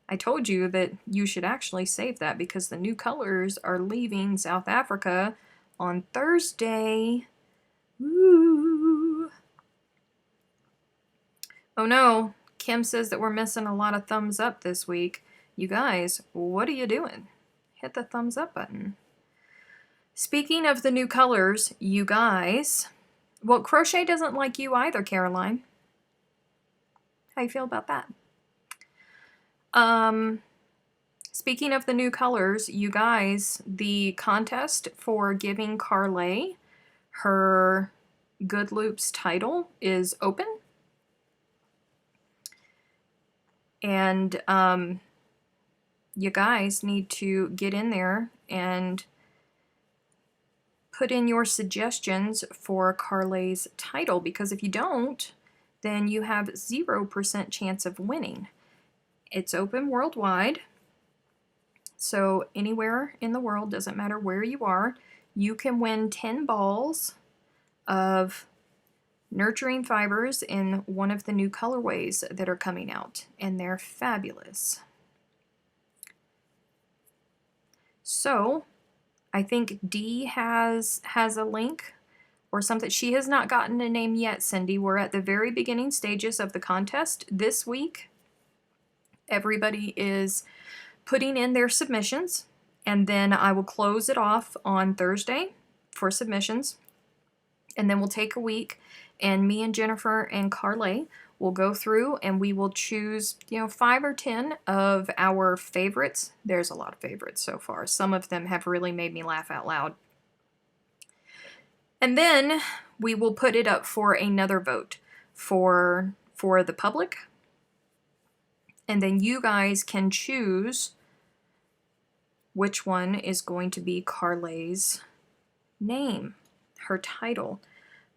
[SPEAKER 1] I told you that you should actually save that because the new colors are leaving South Africa on Thursday. Ooh. Oh no, Kim says that we're missing a lot of thumbs up this week. You guys, what are you doing? Hit the thumbs up button. Speaking of the new colors, you guys, well, Crochet doesn't like you either, Caroline. How you feel about that? Speaking of the new colors, you guys, the contest for giving Carlys her Good Loops title is open. And you guys need to get in there and put in your suggestions for Carlys' title, because if you don't, then you have 0% chance of winning. It's open worldwide, so anywhere in the world, doesn't matter where you are, you can win 10 balls of nurturing fibers in one of the new colorways that are coming out, and they're fabulous. So I think Dee has a link or something. She has not gotten a name yet, Cindy. We're at the very beginning stages of the contest this week. Everybody is putting in their submissions, And then I will close it off on Thursday for submissions. And then we'll take a week, and me and Jennifer and Carly will go through and we will choose, 5 or 10 of our favorites. There's a lot of favorites so far. Some of them have really made me laugh out loud. And then we will put it up for another vote for the public. And then you guys can choose which one is going to be Carly's name, her title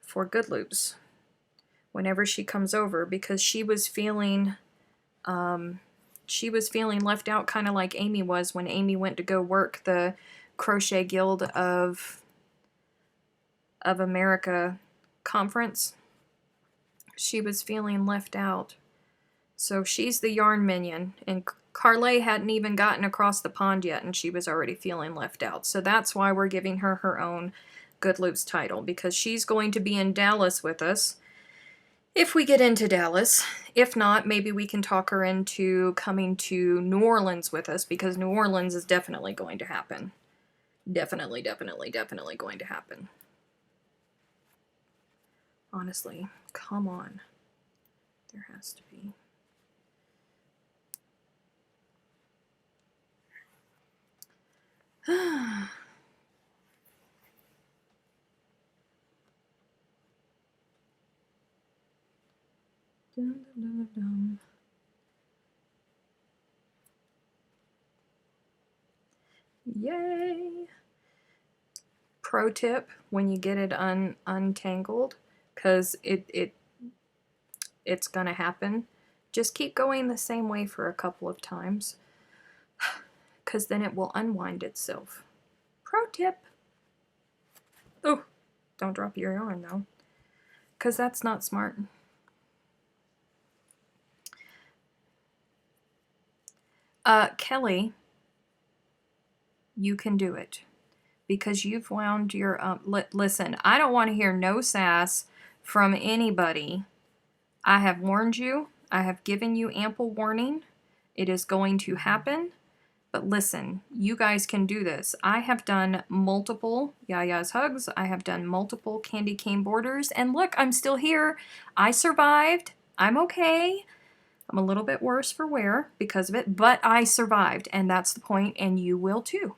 [SPEAKER 1] for Good Loops whenever she comes over, because she was feeling left out, kind of like Amy was when Amy went to go work the Crochet Guild of America conference. She was feeling left out. So she's the yarn minion, and Carly hadn't even gotten across the pond yet, and she was already feeling left out. So that's why we're giving her her own Good Loops title, because she's going to be in Dallas with us if we get into Dallas. If not, maybe we can talk her into coming to New Orleans with us, because New Orleans is definitely going to happen. Definitely, definitely, definitely going to happen. Honestly, come on. There has to be. Dun, dun, dun, dun. Yay! Pro tip when you get it untangled, because it's gonna happen, just keep going the same way for a couple of times, because then it will unwind itself. Pro tip. Oh, don't drop your yarn though, because that's not smart. Kelly, you can do it, because you've wound your, listen, I don't want to hear no sass from anybody. I have warned you. I have given you ample warning. It is going to happen. But listen, you guys can do this. I have done multiple Yayas hugs. I have done multiple candy cane borders. And look, I'm still here. I survived. I'm okay. I'm a little bit worse for wear because of it, but I survived, and that's the point, and you will too.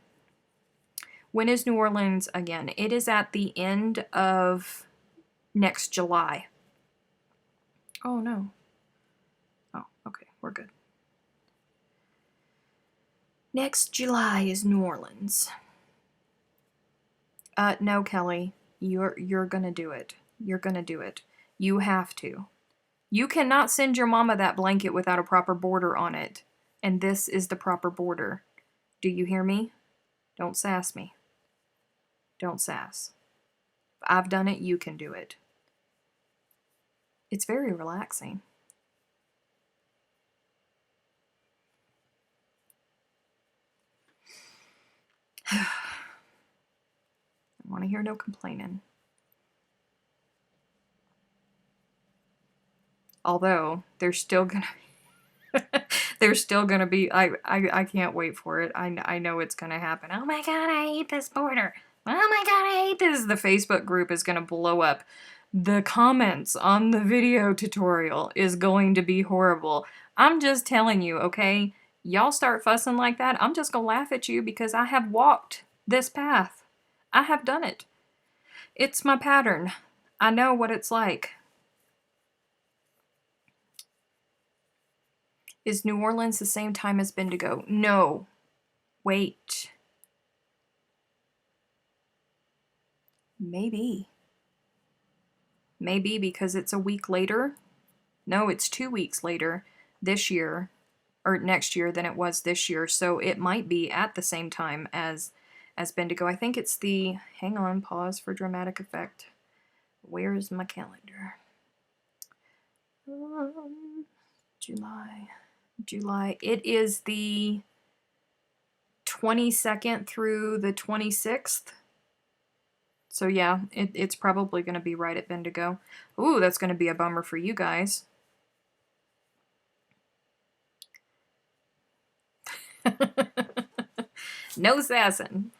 [SPEAKER 1] When is New Orleans again? It is at the end of next July. Oh, no. Oh, okay, we're good. Next July is New Orleans. No, Kelly, you're gonna do it. You're gonna do it. You have to. You cannot send your mama that blanket without a proper border on it. And this is the proper border. Do you hear me? Don't sass me. Don't sass. If I've done it, you can do it. It's very relaxing. I want to hear no complaining. Although there's still gonna be I can't wait for it. I know it's gonna happen. Oh my god, I hate this border. Oh my god, I hate this. The Facebook group is gonna blow up. The comments on the video tutorial is going to be horrible. I'm just telling you, okay? Y'all start fussing like that, I'm just gonna laugh at you, because I have walked this path. I have done it. It's my pattern. I know what it's like. Is New Orleans the same time as Bendigo? No. Wait. Maybe. Maybe because it's a week later. No, it's 2 weeks later this year, or next year, than it was this year. So it might be at the same time as Bendigo. I think it's the, hang on, pause for dramatic effect. Where's my calendar? July. It is the 22nd through the 26th. So yeah, it's probably going to be right at Bendigo. Ooh, that's going to be a bummer for you guys. No sassing.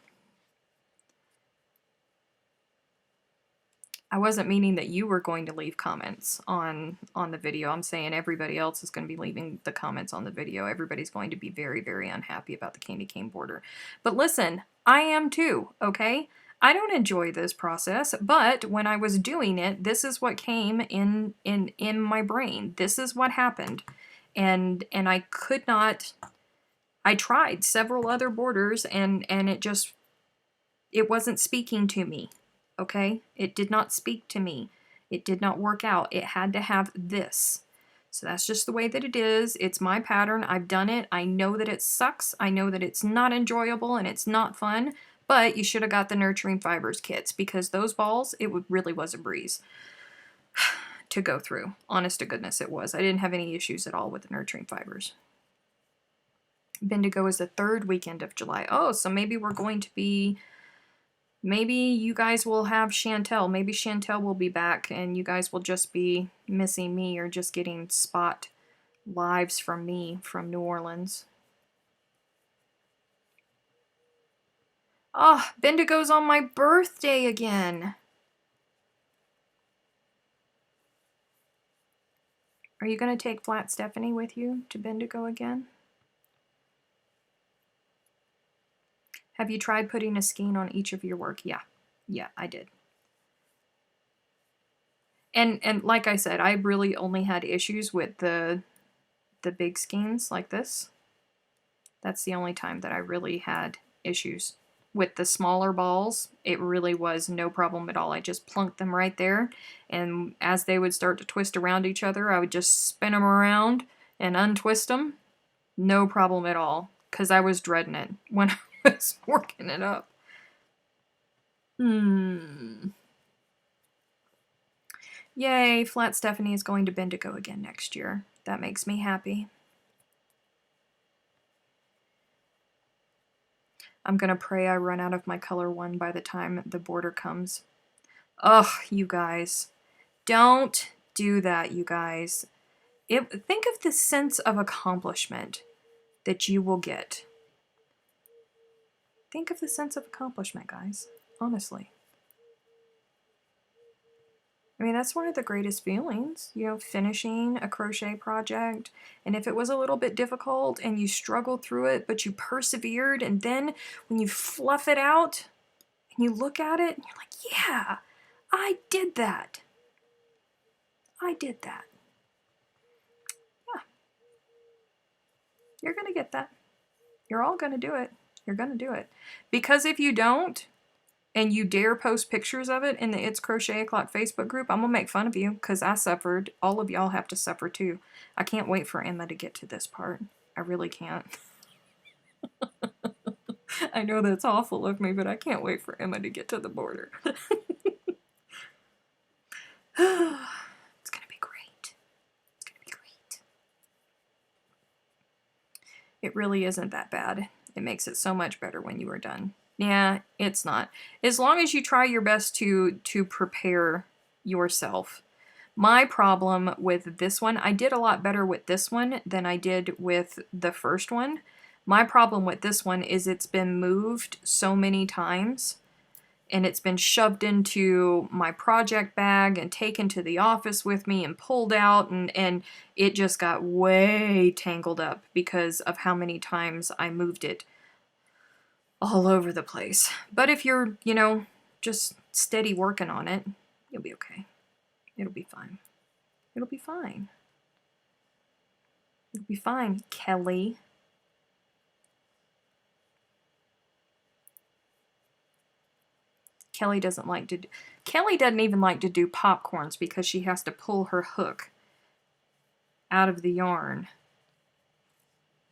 [SPEAKER 1] I wasn't meaning that you were going to leave comments on the video. I'm saying everybody else is going to be leaving the comments on the video. Everybody's going to be very, very unhappy about the candy cane border. But listen, I am too, okay? I don't enjoy this process, but when I was doing it, this is what came in my brain. This is what happened. And I could not. I tried several other borders and it wasn't speaking to me. Okay? It did not speak to me. It did not work out. It had to have this. So that's just the way that it is. It's my pattern. I've done it. I know that it sucks. I know that it's not enjoyable and it's not fun, but you should have got the Nurturing Fibers kits because those balls, it really was a breeze to go through. Honest to goodness, it was. I didn't have any issues at all with the Nurturing Fibers. Bendigo is the 3rd weekend of July. Oh, so maybe we're going to be... Maybe you guys will have Chantel. Maybe Chantel will be back and you guys will just be missing me or just getting spot lives from me from New Orleans. Oh, Bendigo's on my birthday again. Are you going to take Flat Stephanie with you to Bendigo again? Have you tried putting a skein on each of your work? Yeah. Yeah, I did. And like I said, I really only had issues with the big skeins like this. That's the only time that I really had issues. With the smaller balls, it really was no problem at all. I just plunked them right there, and as they would start to twist around each other, I would just spin them around and untwist them. No problem at all, because I was dreading it when I was working it up. Yay, Flat Stephanie is going to Bendigo again next year. That makes me happy. I'm going to pray I run out of my color one by the time the border comes. Ugh, you guys. Don't do that, you guys. Think of the sense of accomplishment that you will get. Think of the sense of accomplishment, guys. Honestly. I mean, that's one of the greatest feelings, you know, finishing a crochet project. And if it was a little bit difficult and you struggled through it, but you persevered, and then when you fluff it out and you look at it, and you're like, yeah, I did that. I did that. Yeah. You're going to get that. You're all going to do it. You're going to do it. Because if you don't, and you dare post pictures of it in the It's Crochet O'Clock Facebook group, I'm going to make fun of you because I suffered. All of y'all have to suffer too. I can't wait for Emma to get to this part. I really can't. I know that's awful of me, but I can't wait for Emma to get to the border. It's going to be great. It's going to be great. It really isn't that bad. It makes it so much better when you are done. Yeah, it's not. As long as you try your best to prepare yourself. My problem with this one, I did a lot better with this one than I did with the first one. My problem with this one is it's been moved so many times and it's been shoved into my project bag and taken to the office with me and pulled out, and it just got way tangled up because of how many times I moved it all over the place. But if you're, you know, just steady working on it, you'll be okay. It'll be fine. It'll be fine. It'll be fine, Kelly. Kelly doesn't like to do... Kelly doesn't even like to do popcorns because she has to pull her hook out of the yarn.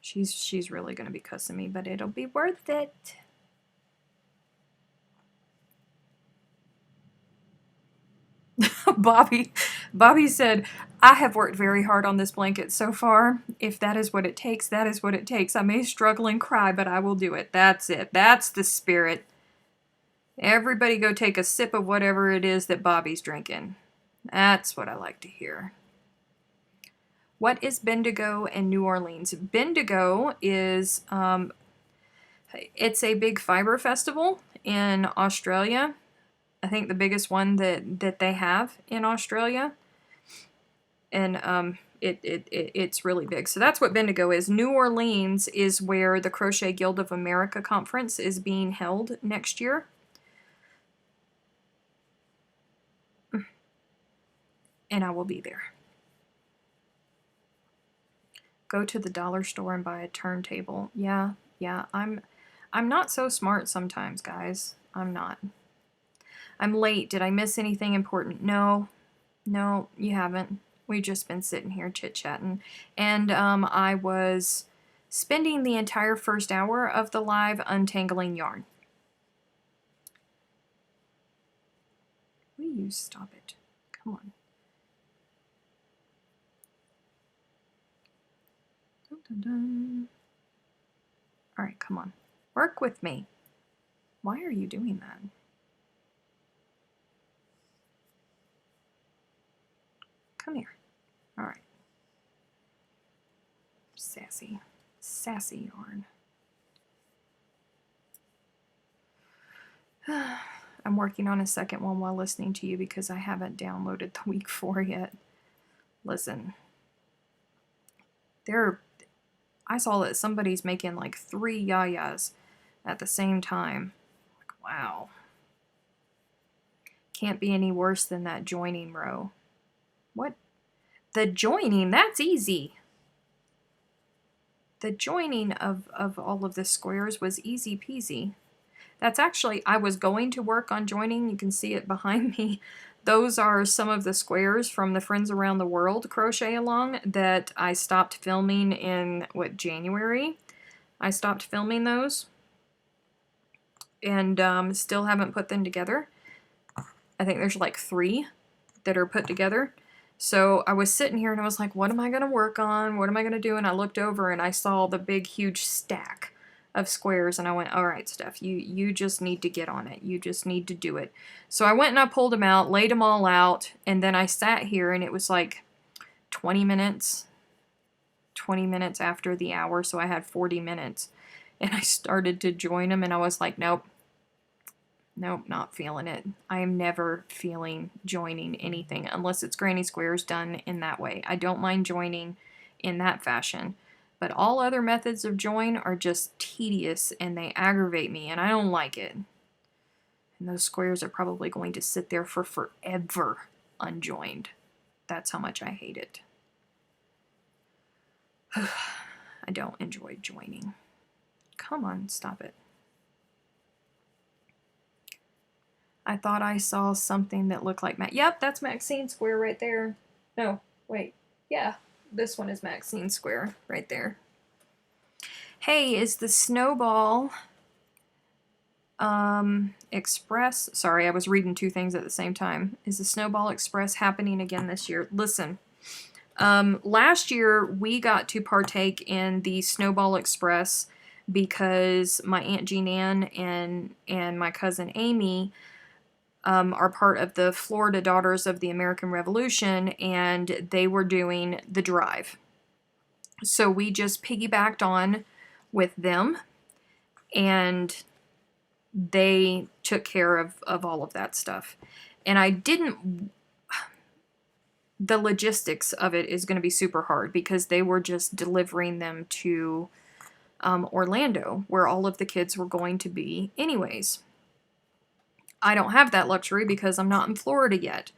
[SPEAKER 1] She's really going to be cussing me, but it'll be worth it. Bobby said, I have worked very hard on this blanket so far. If that is what it takes, that is what it takes. I may struggle and cry, but I will do it. That's it. That's the spirit. Everybody go take a sip of whatever it is that Bobby's drinking. That's what I like to hear. What is Bendigo and New Orleans? Bendigo is It's a big fiber festival in Australia. I think the biggest one that they have in Australia. And it's really big. So that's what Bendigo is. New Orleans is where the Crochet Guild of America conference is being held next year. And I will be there. Go to the dollar store and buy a turntable. Yeah, I'm not so smart sometimes, guys. I'm not. I'm late. Did I miss anything important? No, you haven't. We've just been sitting here chit-chatting. And I was spending the entire first hour of the live untangling yarn. Will you stop it? Come on. Dun, dun, dun. All right, come on. Work with me. Why are you doing that? Come here. All right. Sassy yarn. I'm working on a second one while listening to you because I haven't downloaded the week 4 yet. Listen. I saw that somebody's making like 3 Yayas at the same time. Like, wow. Can't be any worse than that joining row. What? The joining, that's easy. The joining of all of the squares was easy peasy. That's actually, I was going to work on joining. You can see it behind me. Those are some of the squares from the Friends Around the World crochet along that I stopped filming in, January? I stopped filming those. And still haven't put them together. I think there's like 3 that are put together. So I was sitting here and I was like, what am I going to work on? What am I going to do? And I looked over and I saw the big, huge stack of squares. And I went, all right, Steph, you just need to get on it. You just need to do it. So I went and I pulled them out, laid them all out. And then I sat here and it was like 20 minutes after the hour. So I had 40 minutes. And I started to join them and I was like, nope, not feeling it. I am never feeling joining anything unless it's granny squares done in that way. I don't mind joining in that fashion, but all other methods of join are just tedious and they aggravate me and I don't like it. And those squares are probably going to sit there for forever unjoined. That's how much I hate it. I don't enjoy joining. Come on, stop it. I thought I saw something that looked like Yep, that's Maxine Square right there. No, wait. Yeah, this one is Maxine Square right there. Hey, is the Snowball Express... Sorry, I was reading 2 things at the same time. Is the Snowball Express happening again this year? Listen, last year we got to partake in the Snowball Express because my Aunt Jean Ann and my cousin Amy are part of the Florida Daughters of the American Revolution, and they were doing the drive. So we just piggybacked on with them, and they took care of all of that stuff. And I didn't... The logistics of it is going to be super hard because they were just delivering them to Orlando, where all of the kids were going to be anyways. I don't have that luxury because I'm not in Florida yet.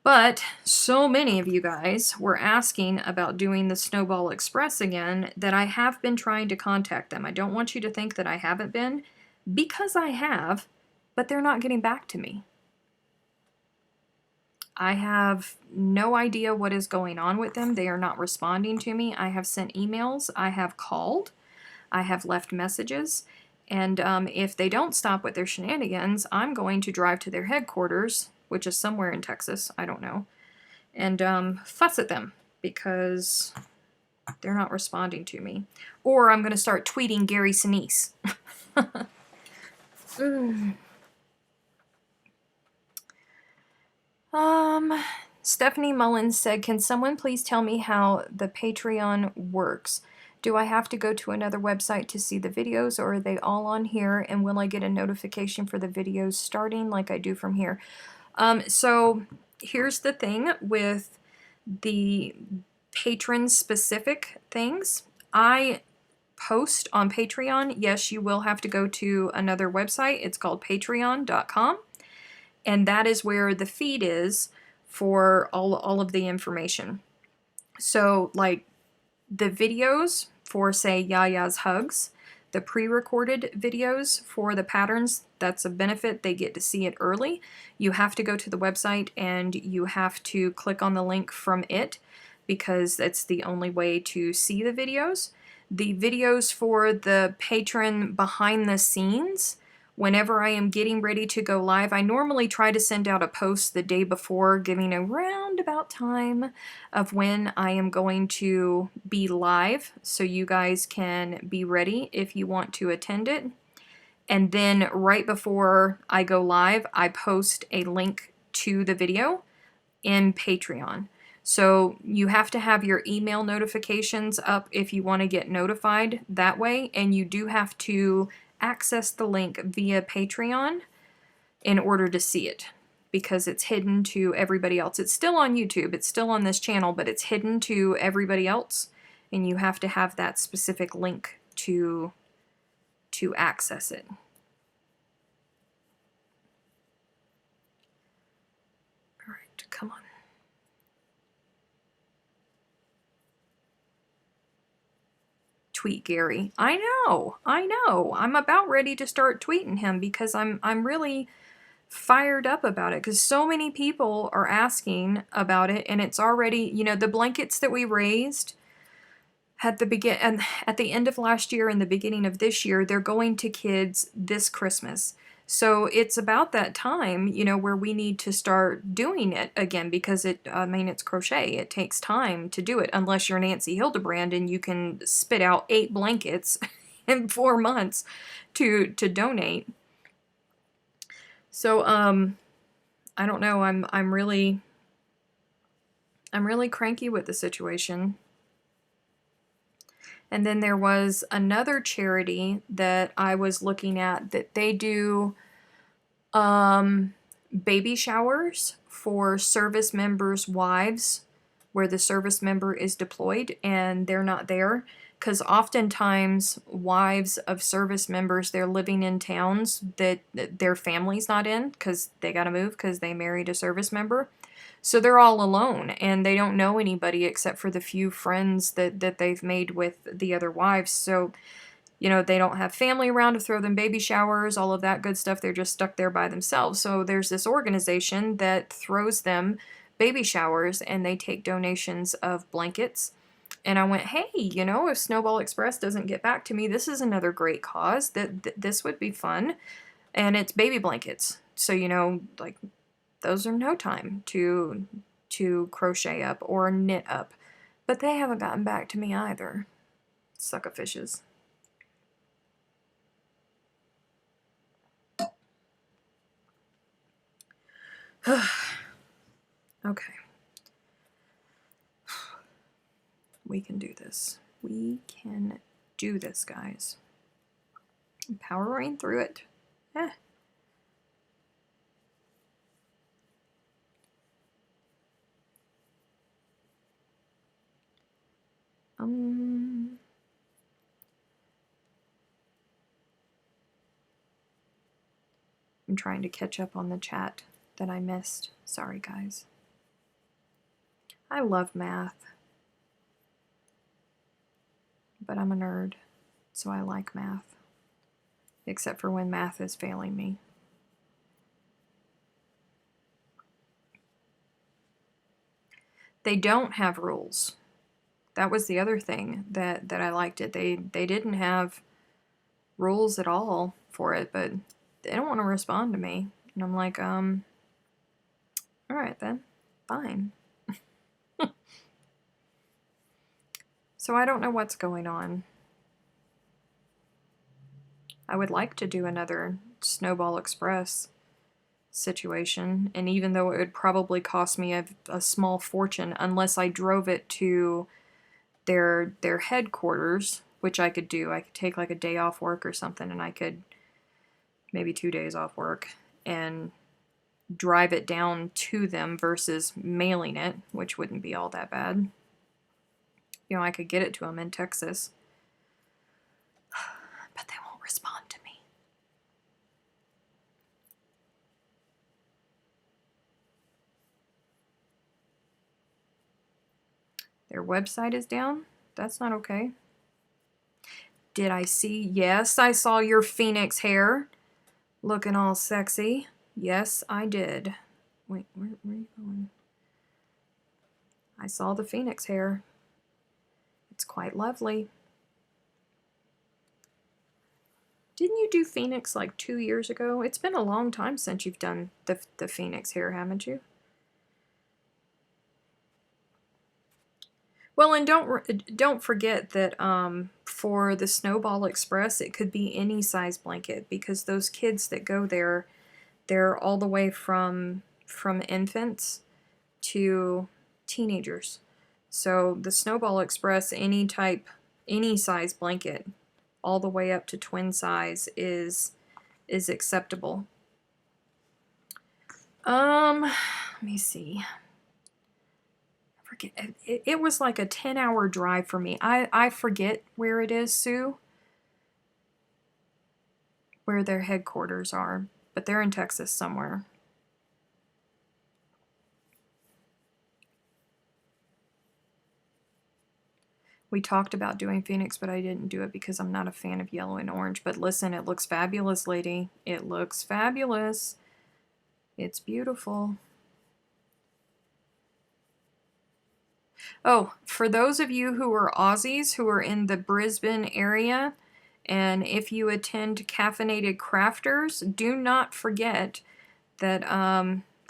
[SPEAKER 1] But so many of you guys were asking about doing the Snowball Express again that I have been trying to contact them. I don't want you to think that I haven't been, because I have, but they're not getting back to me. I have no idea what is going on with them. They are not responding to me. I have sent emails. I have called. I have left messages. And if they don't stop with their shenanigans, I'm going to drive to their headquarters, which is somewhere in Texas, I don't know, and fuss at them because they're not responding to me. Or I'm going to start tweeting Gary Sinise. Stephanie Mullins said, can someone please tell me how the Patreon works? Do I have to go to another website to see the videos, or are they all on here? And will I get a notification for the videos starting like I do from here? So here's the thing with the patron specific things. I post on Patreon. Yes, you will have to go to another website. It's called patreon.com. And that is where the feed is for all of the information. So like the videos for, say, Yaya's Hugs, the pre-recorded videos for the patterns, that's a benefit. They get to see it early. You have to go to the website and you have to click on the link from it because that's the only way to see the videos. The videos for the patron behind the scenes, whenever I am getting ready to go live, I normally try to send out a post the day before, giving a roundabout time of when I am going to be live, so you guys can be ready if you want to attend it. And then right before I go live, I post a link to the video in Patreon. So you have to have your email notifications up if you want to get notified that way, and you do have to access the link via Patreon in order to see it, because it's hidden to everybody else. It's still on YouTube, it's still on this channel, but it's hidden to everybody else, and you have to have that specific link to access it. All right, come on. Tweet Gary. I know. I'm about ready to start tweeting him because I'm really fired up about it, because so many people are asking about it, and it's already, you know, the blankets that we raised at the end of last year and the beginning of this year, they're going to kids this Christmas. So it's about that time, you know, where we need to start doing it again, because it's crochet. It takes time to do it, unless you're Nancy Hildebrand and you can spit out 8 blankets in 4 months to donate. So, I don't know, I'm really cranky with the situation. And then there was another charity that I was looking at that they do baby showers for service members' wives, where the service member is deployed and they're not there. Because oftentimes wives of service members, they're living in towns that their family's not in because they got to move because they married a service member. So they're all alone and they don't know anybody except for the few friends that they've made with the other wives. So, you know, they don't have family around to throw them baby showers, all of that good stuff. They're just stuck there by themselves. So there's this organization that throws them baby showers and they take donations of blankets. And I went, hey, you know, if Snowball Express doesn't get back to me, this is another great cause. This would be fun. And it's baby blankets. So, you know, like, those are no time to crochet up or knit up. But they haven't gotten back to me either. Suckafishes. Okay. We can do this. We can do this, guys. Powering through it. I'm trying to catch up on the chat that I missed. Sorry, guys. I love math, but I'm a nerd, so I like math, except for when math is failing me. They don't have rules. That was the other thing that I liked it. They didn't have rules at all for it, but they don't want to respond to me. And I'm like, all right then, fine. So I don't know what's going on. I would like to do another Snowball Express situation, and even though it would probably cost me a small fortune, unless I drove it to their headquarters, which I could do. I could take like a day off work or something, and I could maybe 2 days off work and drive it down to them versus mailing it, which wouldn't be all that bad. You know, I could get it to them in Texas. But they won't respond to me. Their website is down? That's not okay. Did I see? Yes, I saw your phoenix hair. Looking all sexy. Yes, I did. Wait, where are you going? I saw the phoenix hair. It's quite lovely. Didn't you do phoenix like 2 years ago? It's been a long time since you've done the phoenix hair, haven't you? Well, and don't forget that for the Snowball Express, it could be any size blanket, because those kids that go there, they're all the way from infants to teenagers. So the Snowball Express, any size blanket, all the way up to twin size is acceptable. Let me see. It was like a 10-hour drive for me. I forget where it is, Sue, where their headquarters are, but they're in Texas somewhere. We talked about doing Phoenix, but I didn't do it because I'm not a fan of yellow and orange. But listen, it looks fabulous, lady. It looks fabulous. It's beautiful. Oh, for those of you who are Aussies who are in the Brisbane area, and if you attend Caffeinated Crafters, do not forget that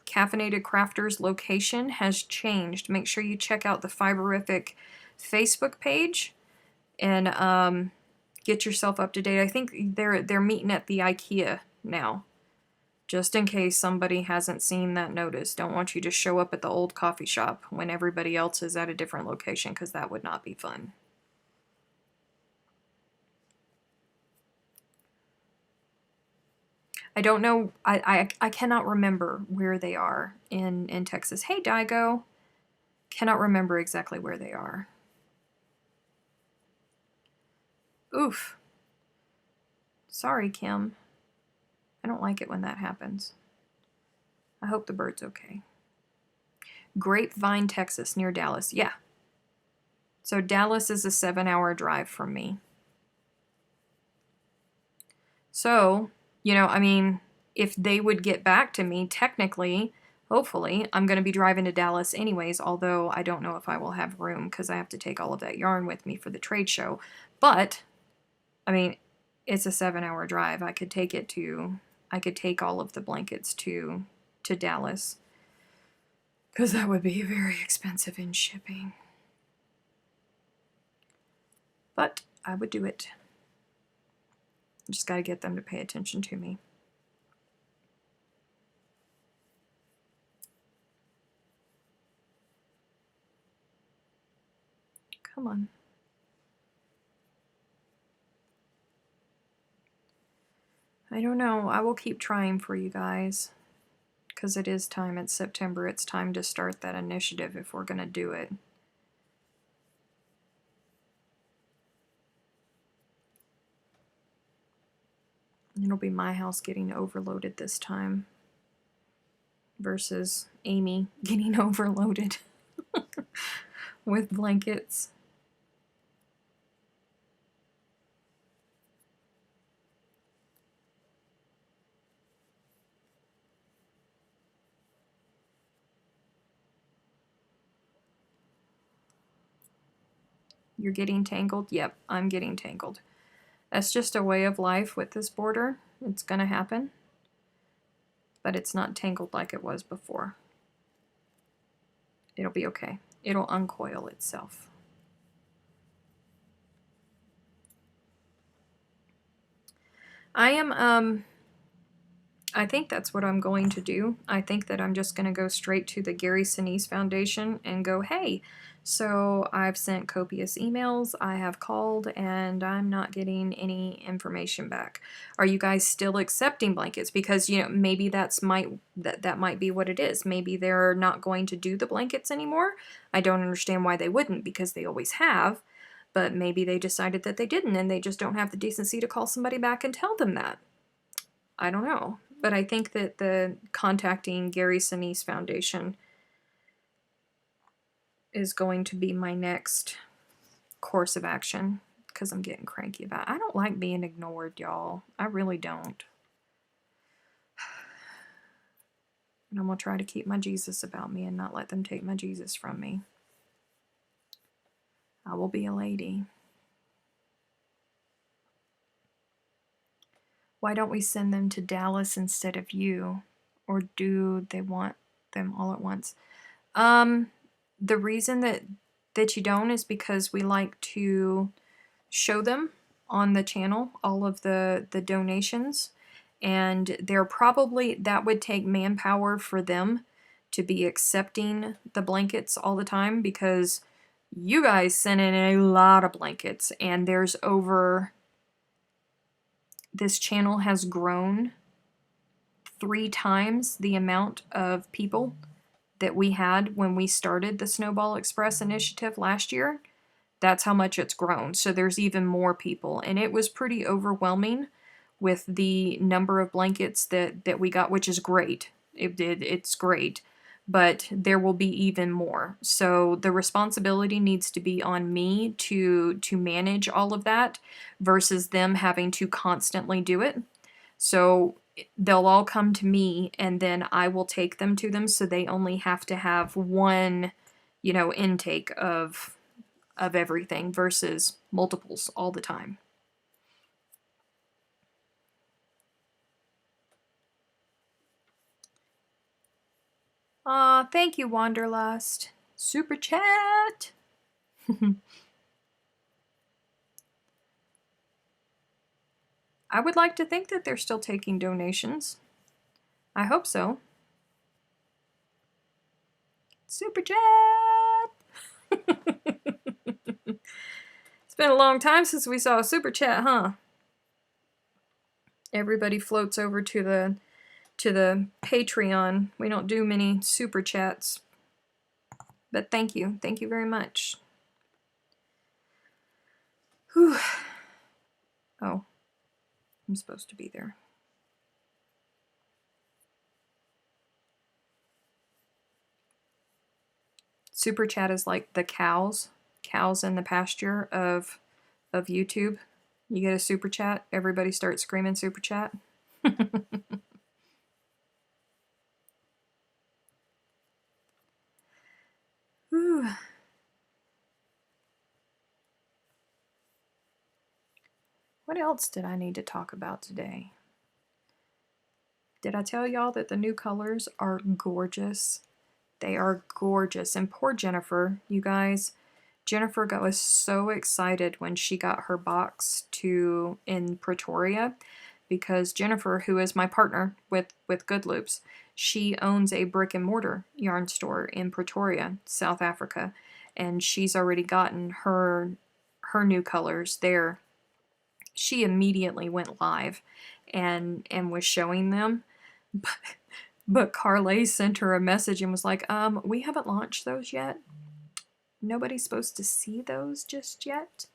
[SPEAKER 1] Caffeinated Crafters location has changed. Make sure you check out the Fiberific Facebook page and get yourself up to date. I think they're meeting at the IKEA now. Just in case somebody hasn't seen that notice. Don't want you to show up at the old coffee shop when everybody else is at a different location, because that would not be fun. I don't know. I cannot remember where they are in Texas. Hey, Daigo. Cannot remember exactly where they are. Oof. Sorry, Kim. I don't like it when that happens. I hope the bird's okay. Grapevine, Texas, near Dallas. Yeah. So Dallas is a 7-hour drive from me. So, you know, I mean, if they would get back to me, technically, hopefully, I'm going to be driving to Dallas anyways, although I don't know if I will have room because I have to take all of that yarn with me for the trade show. But, I mean, it's a 7-hour drive. I could take all of the blankets to Dallas, because that would be very expensive in shipping. But I would do it. I just got to get them to pay attention to me. Come on. I don't know. I will keep trying for you guys, because it is time. It's September. It's time to start that initiative if we're going to do it. It'll be my house getting overloaded this time versus Amy getting overloaded with blankets. You're getting tangled? Yep, I'm getting tangled. That's just a way of life with this border. It's going to happen. But it's not tangled like it was before. It'll be okay. It'll uncoil itself. I I think that's what I'm going to do. I think that I'm just going to go straight to the Gary Sinise Foundation and go, hey, so I've sent copious emails, I have called, and I'm not getting any information back. Are you guys still accepting blankets? Because, you know, maybe that might be what it is. Maybe they're not going to do the blankets anymore. I don't understand why they wouldn't, because they always have. But maybe they decided that they didn't, and they just don't have the decency to call somebody back and tell them that. I don't know. But I think that the contacting Gary Sinise Foundation is going to be my next course of action, because I'm getting cranky about it. I don't like being ignored, y'all. I really don't. And I'm going to try to keep my Jesus about me and not let them take my Jesus from me. I will be a lady. Why don't we send them to Dallas instead of you? Or do they want them all at once? The reason that you don't is because we like to show them on the channel all of the donations, and that would take manpower for them to be accepting the blankets all the time, because you guys sent in a lot of blankets, and this channel has grown 3 times the amount of people that we had when we started the Snowball Express initiative last year. That's how much it's grown. So there's even more people. And it was pretty overwhelming with the number of blankets that we got, which is great. It's great. But there will be even more. So the responsibility needs to be on me to manage all of that versus them having to constantly do it. So they'll all come to me, and then I will take them to them, so they only have to have one, you know, intake of everything versus multiples all the time. Thank you, Wanderlust. Super chat! I would like to think that they're still taking donations. I hope so. Super chat! It's been a long time since we saw a super chat, huh? Everybody floats over to the Patreon. We don't do many super chats. But thank you. Thank you very much. Whew. Oh. I'm supposed to be there. Super chat is like the cows in the pasture of YouTube. You get a super chat, everybody starts screaming super chat. Whew. What else did I need to talk about today? Did I tell y'all that the new colors are gorgeous? They are gorgeous. And poor Jennifer, you guys. Jennifer was so excited when she got her box in Pretoria, because Jennifer, who is my partner with Good Loops, she owns a brick and mortar yarn store in Pretoria, South Africa, and she's already gotten her new colors there. She immediately went live and was showing them, but Carlys sent her a message and was like, we haven't launched those yet. Nobody's supposed to see those just yet.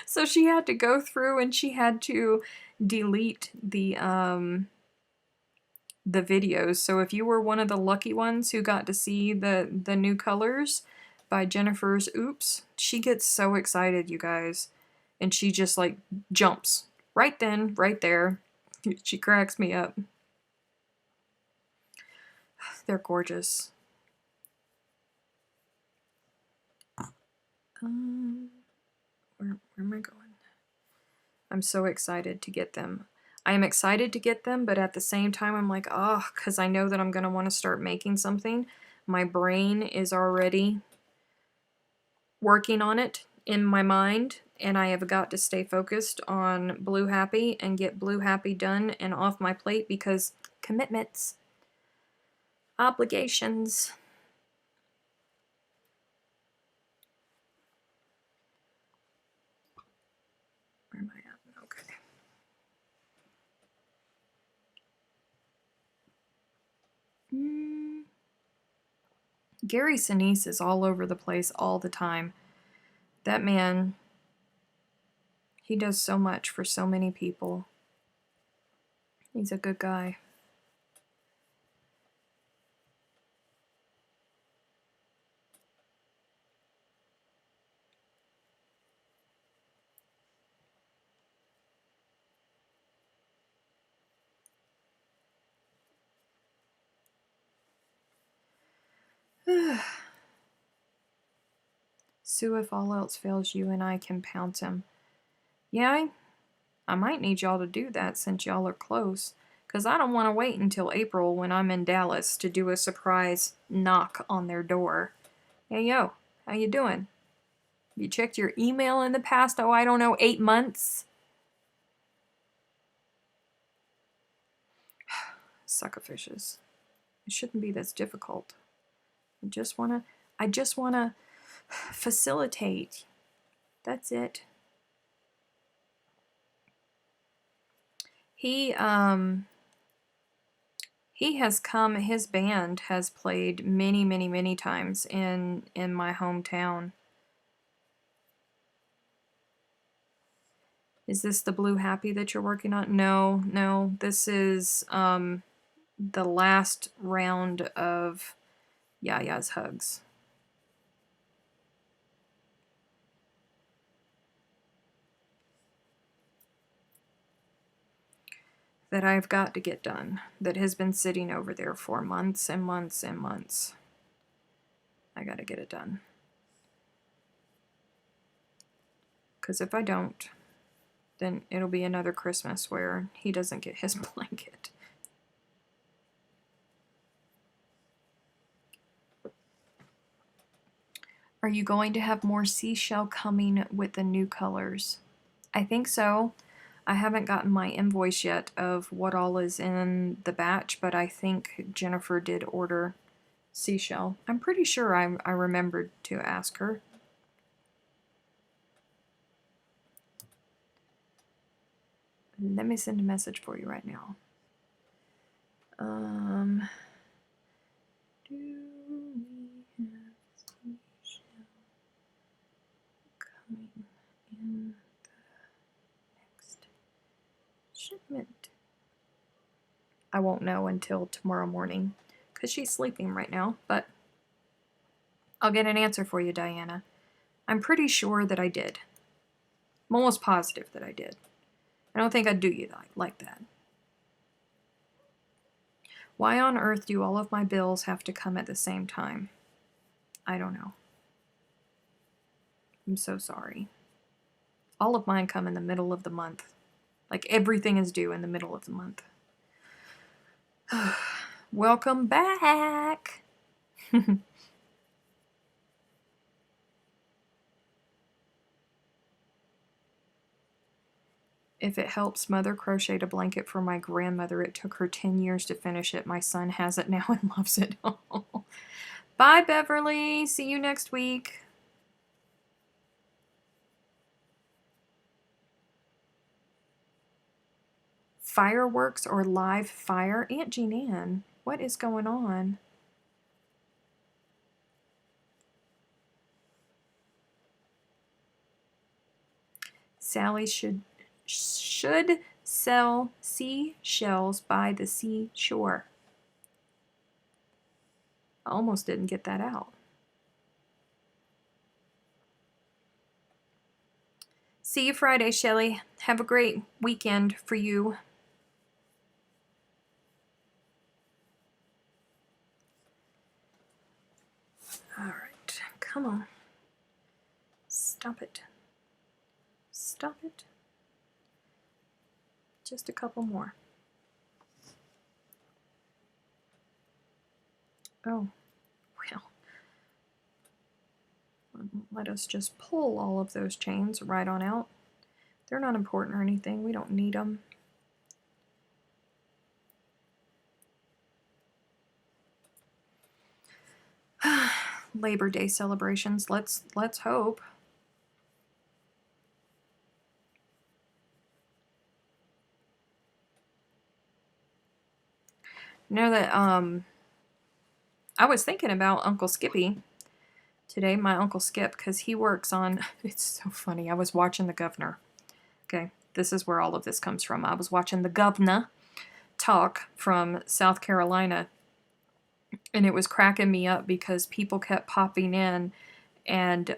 [SPEAKER 1] So she had to go through and she had to delete the videos. So if you were one of the lucky ones who got to see the new colors by Jennifer's Oops, she gets so excited, you guys. And she just like jumps right then, right there. She cracks me up. They're gorgeous. Where am I going? I'm so excited to get them. I am excited to get them, but at the same time, I'm like, oh, because I know that I'm going to want to start making something. My brain is already working on it in my mind, and I have got to stay focused on Blue Happy and get Blue Happy done and off my plate because commitments, obligations. Where am I at? Okay. Gary Sinise is all over the place all the time. That man, he does so much for so many people. He's a good guy. Sue, if all else fails, you and I can pounce him. Yeah, I might need y'all to do that since y'all are close. Because I don't want to wait until April when I'm in Dallas to do a surprise knock on their door. Hey, yo, how you doing? You checked your email in the past, oh, I don't know, 8 months? Suckerfishes. It shouldn't be this difficult. I just wanna facilitate. That's it. He has come, his band has played many, many, many times in my hometown. Is this the Blue Happy that you're working on? No, this is the last round of Yaya's hugs. That I've got to get done. That has been sitting over there for months and months and months. I gotta get it done. Because if I don't, then it'll be another Christmas where he doesn't get his blanket. Are you going to have more seashell coming with the new colors? I think so. I haven't gotten my invoice yet of what all is in the batch, but I think Jennifer did order seashell. I'm pretty sure I remembered to ask her. Let me send a message for you right now. Do we have seashell coming in the next shipment? I won't know until tomorrow morning because she's sleeping right now, but I'll get an answer for you, Diana. I'm pretty sure that I did. I'm almost positive that I did. I don't think I'd do you like that. Why on earth do all of my bills have to come at the same time? I don't know. I'm so sorry. All of mine come in the middle of the month. Like everything is due in the middle of the month. Welcome back. If it helps, Mother crocheted a blanket for my grandmother. It took her 10 years to finish it. My son has it now and loves it. Bye, Beverly. See you next week. Fireworks or live fire? Aunt Jean Ann, what is going on? Sally should sell seashells by the seashore. I almost didn't get that out. See you Friday, Shelly. Have a great weekend for you. All right, come on. Stop it. Stop it. Just a couple more. Oh, well. let us just pull all of those chains right on out. They're not important or anything. We don't need them. Labor Day celebrations. Let's hope. You know that I was thinking about Uncle Skippy today, my Uncle Skip, because he works on, it's so funny, I was watching The Governor. Okay, this is where all of this comes from. I was watching The Governor talk from South Carolina, and it was cracking me up because people kept popping in and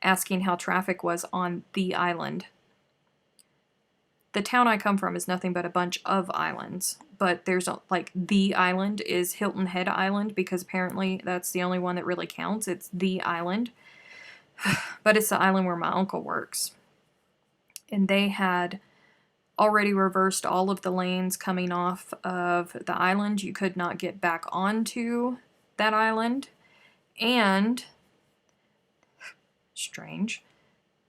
[SPEAKER 1] asking how traffic was on the island. The town I come from is nothing but a bunch of islands, but there's like the island is Hilton Head Island because apparently that's the only one that really counts. It's the island, but it's the island where my uncle works. And they had already reversed all of the lanes coming off of the island. You could not get back onto that island. And, strange,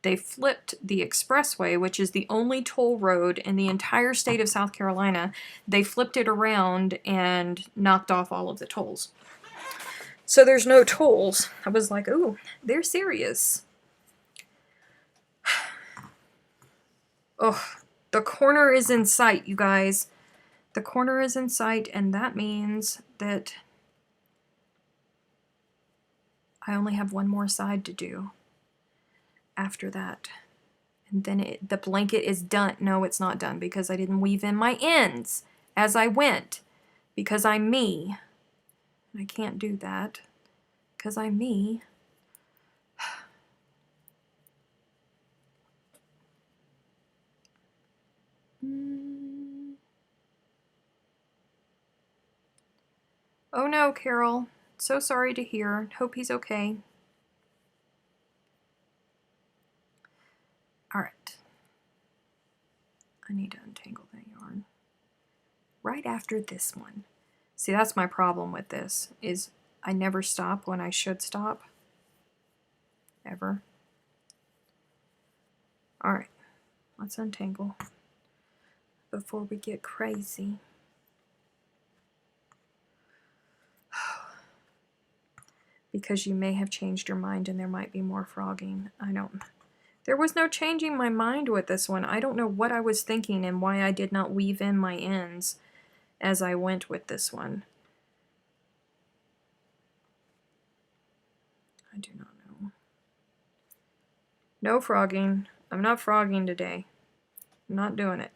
[SPEAKER 1] they flipped the expressway, which is the only toll road in the entire state of South Carolina. They flipped it around and knocked off all of the tolls. So there's no tolls. I was like, ooh, they're serious. Oh, the corner is in sight, you guys. The corner is in sight, and that means that I only have one more side to do after that. And then the blanket is done. No, it's not done because I didn't weave in my ends as I went. Because I'm me. I can't do that. Because I'm me. Oh no, Carol. So sorry to hear. Hope he's okay. Alright. I need to untangle that yarn. Right after this one. See, that's my problem with this, is I never stop when I should stop. Ever. Alright. Let's untangle before we get crazy. Because you may have changed your mind and there might be more frogging. I don't... There was no changing my mind with this one. I don't know what I was thinking and why I did not weave in my ends as I went with this one. I do not know. No frogging. I'm not frogging today. I'm not doing it.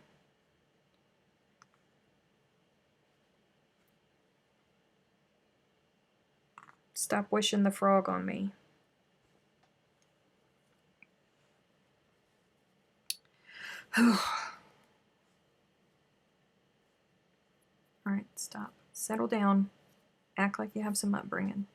[SPEAKER 1] Stop wishing the frog on me. Alright, stop. Settle down. Act like you have some upbringing.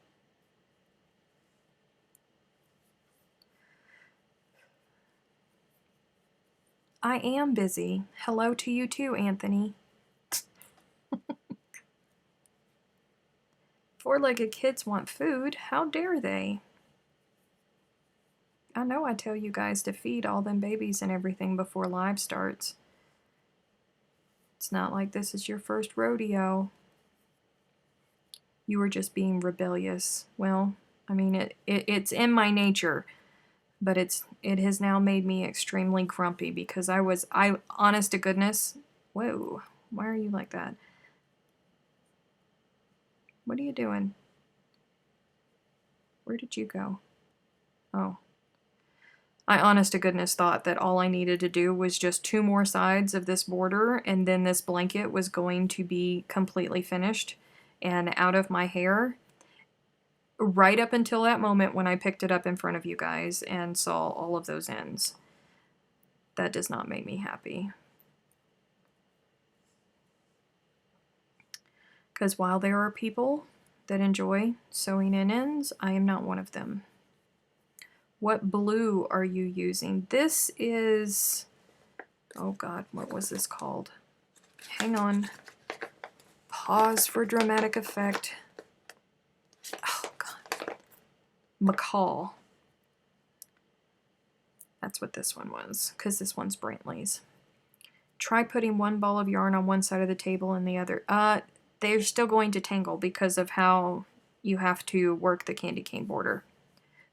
[SPEAKER 1] I am busy. Hello to you too, Anthony. Four-legged kids want food. How dare they? I know I tell you guys to feed all them babies and everything before live starts. It's not like this is your first rodeo. You were just being rebellious. Well, I mean, it's in my nature, but it has now made me extremely grumpy because I honest to goodness, whoa, why are you like that? What are you doing? Where did you go? Oh. I honest to goodness thought that all I needed to do was just 2 more sides of this border and then this blanket was going to be completely finished and out of my hair. Right up until that moment when I picked it up in front of you guys and saw all of those ends. That does not make me happy. Because while there are people that enjoy sewing in ends, I am not one of them. What blue are you using? This is, oh God, what was this called? Hang on. Pause for dramatic effect. Oh God. McCall. That's what this one was, because this one's Brantley's. Try putting one ball of yarn on one side of the table and the other. They're still going to tangle because of how you have to work the candy cane border.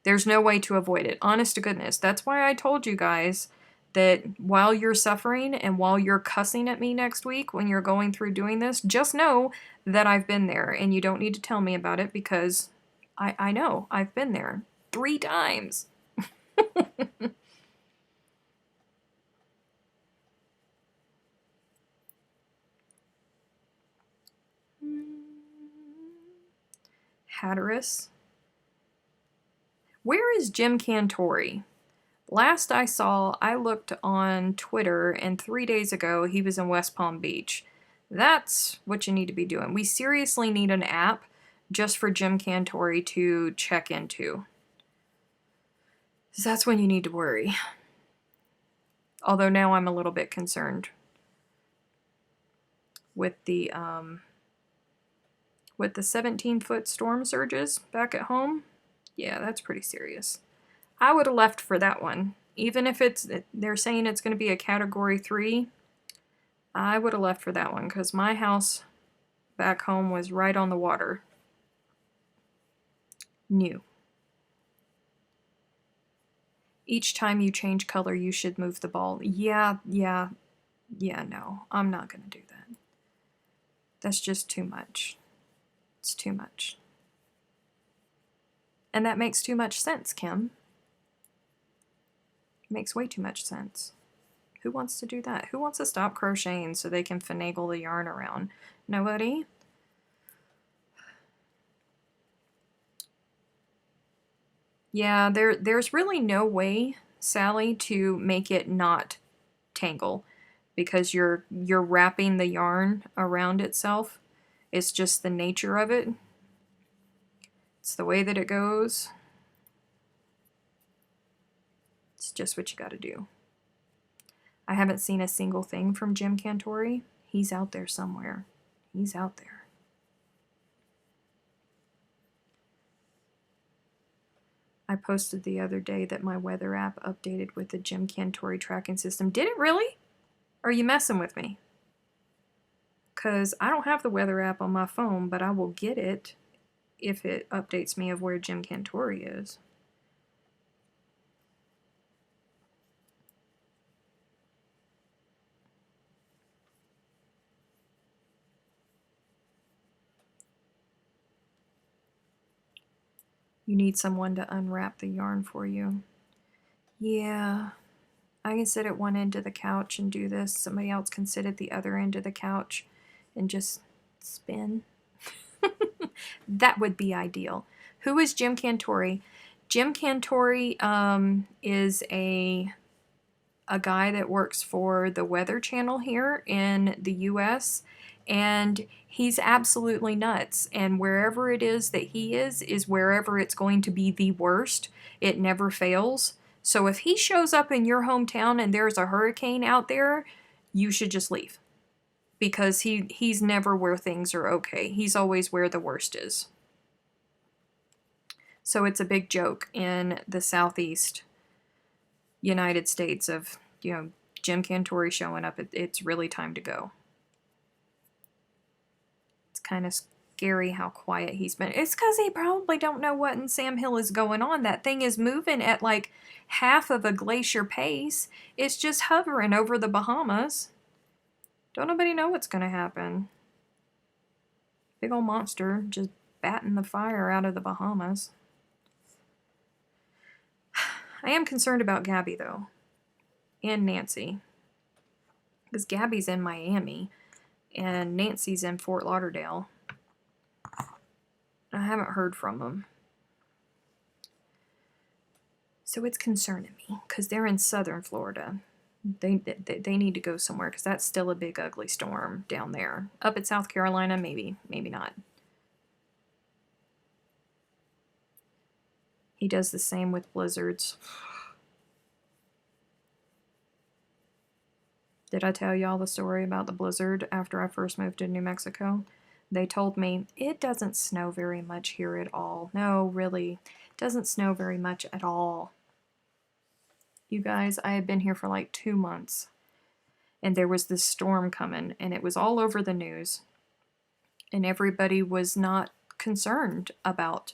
[SPEAKER 1] There's no way to avoid it. Honest to goodness. That's why I told you guys that while you're suffering and while you're cussing at me next week when you're going through doing this, just know that I've been there, and you don't need to tell me about it because I know. I've been there 3 times. Hatteras. Where is Jim Cantori? Last I saw, I looked on Twitter, and 3 days ago, he was in West Palm Beach. That's what you need to be doing. We seriously need an app just for Jim Cantori to check into. That's when you need to worry. Although now I'm a little bit concerned with the 17-foot storm surges back at home. Yeah, that's pretty serious. I would have left for that one. Even if they're saying it's going to be a category 3, I would have left for that one because my house back home was right on the water. New. Each time you change color, you should move the ball. Yeah, no. I'm not going to do that. That's just too much. It's too much. And that makes too much sense, Kim. It makes way too much sense. Who wants to do that? Who wants to stop crocheting so they can finagle the yarn around? Nobody? Yeah, there's really no way, Sally, to make it not tangle because you're wrapping the yarn around itself. It's just the nature of it. It's the way that it goes. It's just what you got to do. I haven't seen a single thing from Jim Cantori. He's out there somewhere. He's out there. I posted the other day that my weather app updated with the Jim Cantori tracking system. Did it really? Are you messing with me? Because I don't have the weather app on my phone, but I will get it if it updates me of where Jim Cantori is. You need someone to unwrap the yarn for you. Yeah, I can sit at one end of the couch and do this. Somebody else can sit at the other end of the couch and just spin. That would be ideal. Who is Jim Cantori? Jim Cantori is a guy that works for the Weather Channel here in the US, and he's absolutely nuts. And wherever it is that he is wherever it's going to be the worst. It never fails. So if he shows up in your hometown and there's a hurricane out there, you should just leave. Because he's never where things are okay. He's always where the worst is. So it's a big joke in the Southeast United States of, Jim Cantori showing up. It's really time to go. It's kind of scary how quiet he's been. It's because he probably don't know what in Sam Hill is going on. That thing is moving at like half of a glacier pace. It's just hovering over the Bahamas. Don't nobody know what's going to happen. Big old monster just batting the fire out of the Bahamas. I am concerned about Gabby, though. And Nancy. Because Gabby's in Miami. And Nancy's in Fort Lauderdale. I haven't heard from them. So it's concerning me. Because they're in southern Florida. They need to go somewhere. Because that's still a big, ugly storm down there. Up at South Carolina, maybe. Maybe not. He does the same with blizzards. Did I tell y'all the story about the blizzard after I first moved to New Mexico? They told me, it doesn't snow very much here at all. No, really, it doesn't snow very much at all. You guys, I had been here for like 2 months, and there was this storm coming, and it was all over the news, and everybody was not concerned about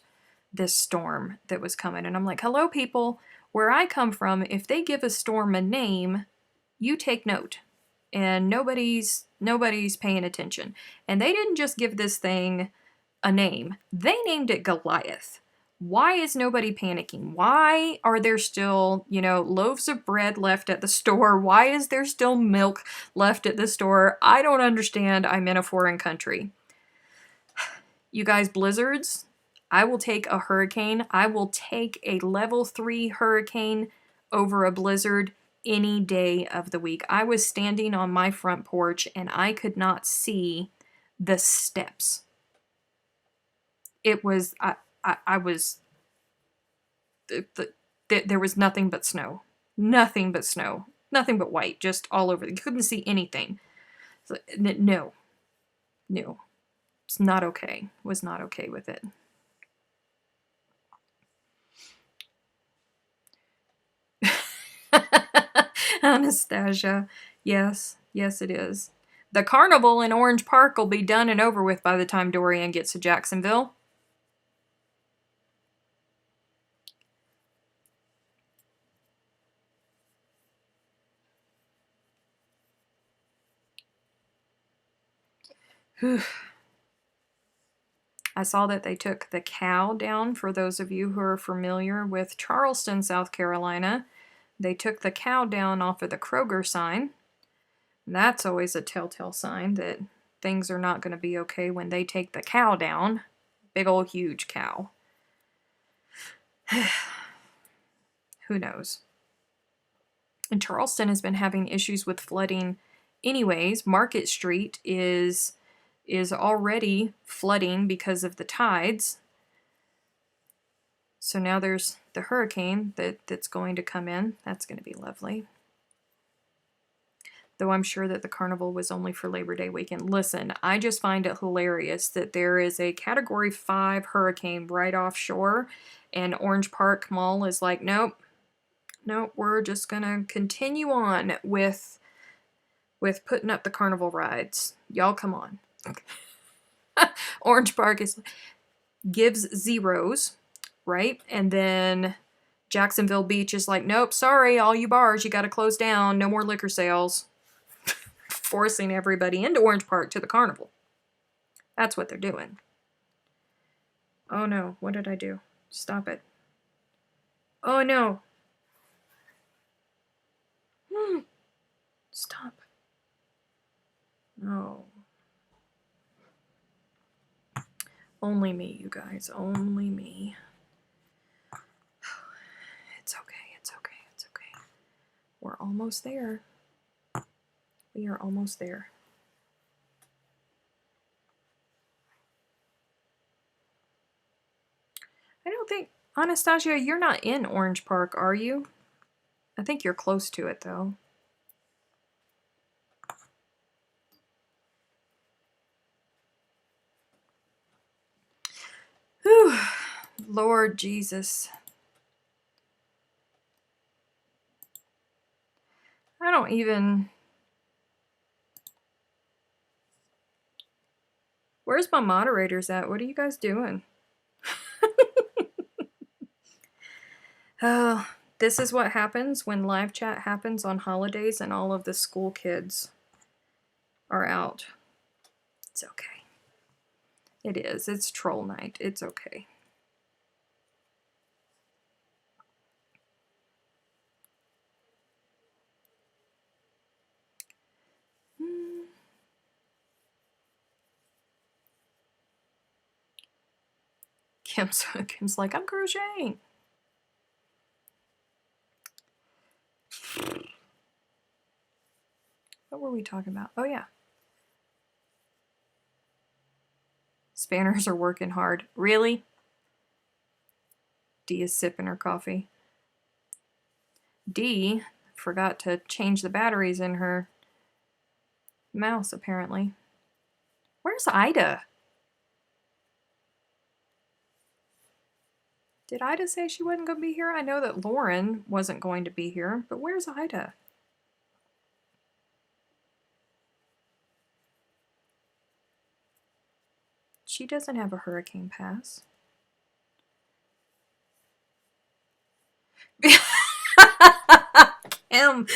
[SPEAKER 1] this storm that was coming. And I'm like, hello, people. Where I come from, if they give a storm a name, you take note. And nobody's paying attention. And they didn't just give this thing a name. They named it Goliath. Why is nobody panicking? Why are there still, loaves of bread left at the store? Why is there still milk left at the store? I don't understand. I'm in a foreign country. You guys, blizzards, I will take a hurricane. I will take a level 3 hurricane over a blizzard any day of the week. I was standing on my front porch and I could not see the steps. It was, I was, there was nothing but snow. Nothing but snow. Nothing but white, just all over. You couldn't see anything. So, no. It's not okay. Was not okay with it. Anastasia. Yes, it is. The carnival in Orange Park will be done and over with by the time Dorian gets to Jacksonville. I saw that they took the cow down. For those of you who are familiar with Charleston, South Carolina, they took the cow down off of the Kroger sign. That's always a telltale sign that things are not going to be okay when they take the cow down. Big old huge cow. Who knows? And Charleston has been having issues with flooding anyways. Market Street is already flooding because of the tides. So now there's the hurricane that's going to come in. That's going to be lovely. Though I'm sure that the carnival was only for Labor Day weekend. Listen, I just find it hilarious that there is a Category 5 hurricane right offshore, and Orange Park Mall is like, nope, we're just going to continue on with putting up the carnival rides. Y'all come on. Orange Park gives zeros, right? And then Jacksonville Beach is like, nope, sorry, all you bars, you got to close down. No more liquor sales. Forcing everybody into Orange Park to the carnival. That's what they're doing. Oh no, what did I do? Stop it. Oh no. Stop. No. Only me, you guys. Only me. It's okay. We're almost there. We are almost there. I don't think... Anastasia, you're not in Orange Park, are you? I think you're close to it, though. Whew. Lord Jesus. I don't even... Where's my moderators at? What are you guys doing? Oh, this is what happens when live chat happens on holidays and all of the school kids are out. It's okay. It is. It's troll night. It's okay. Kim's like, I'm crocheting. What were we talking about? Oh, yeah. Spanners are working hard. Really? Dee is sipping her coffee. Dee forgot to change the batteries in her mouse, apparently. Where's Ida? Did Ida say she wasn't going to be here? I know that Lauren wasn't going to be here, but where's Ida? She doesn't have a hurricane pass. Kim.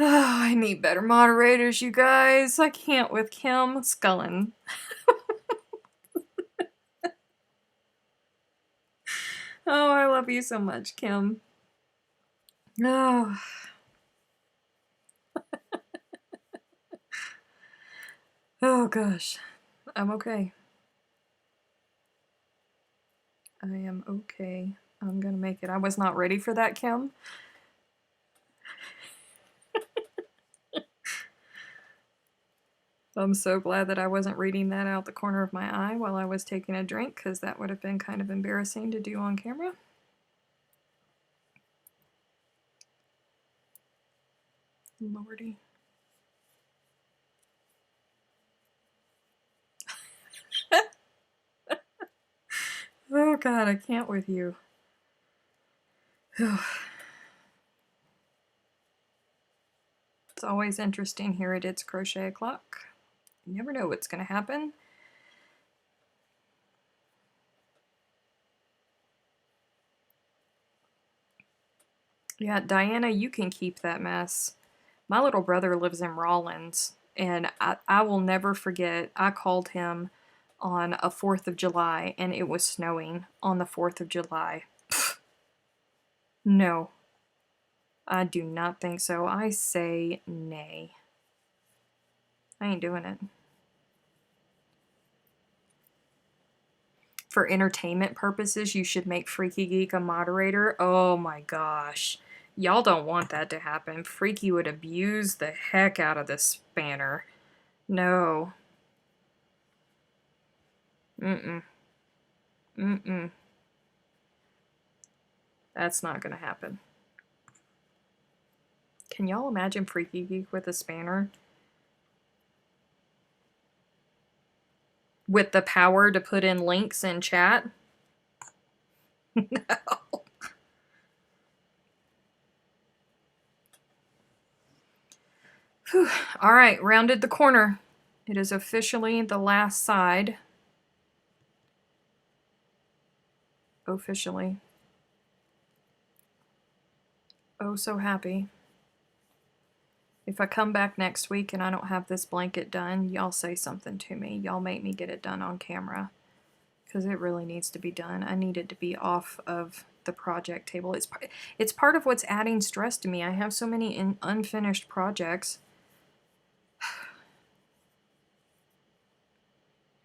[SPEAKER 1] Oh, I need better moderators, you guys. I can't with Kim sculling. Oh, I love you so much, Kim. Oh. Oh gosh. I'm okay. I am okay. I'm gonna make it. I was not ready for that, Kim. I'm so glad that I wasn't reading that out the corner of my eye while I was taking a drink, because that would have been kind of embarrassing to do on camera. Lordy. Oh god, I can't with you. It's always interesting here at It's Crochet O'Clock. You never know what's going to happen. Yeah, Diana, you can keep that mess. My little brother lives in Rawlins, and I will never forget, I called him on a 4th of July, and it was snowing on the 4th of July. No, I do not think so. I say nay. I ain't doing it. For entertainment purposes, you should make Freaky Geek a moderator. Oh my gosh. Y'all don't want that to happen. Freaky would abuse the heck out of this spanner. No. Mm-mm. Mm-mm. That's not gonna happen. Can y'all imagine Freaky Geek with a spanner? With the power to put in links in chat? No. Whew. All right, rounded the corner. It is officially the last side. Officially. Oh, so happy. If I come back next week and I don't have this blanket done, y'all say something to me. Y'all make me get it done on camera, because it really needs to be done. I need it to be off of the project table. It's part of what's adding stress to me. I have so many unfinished projects.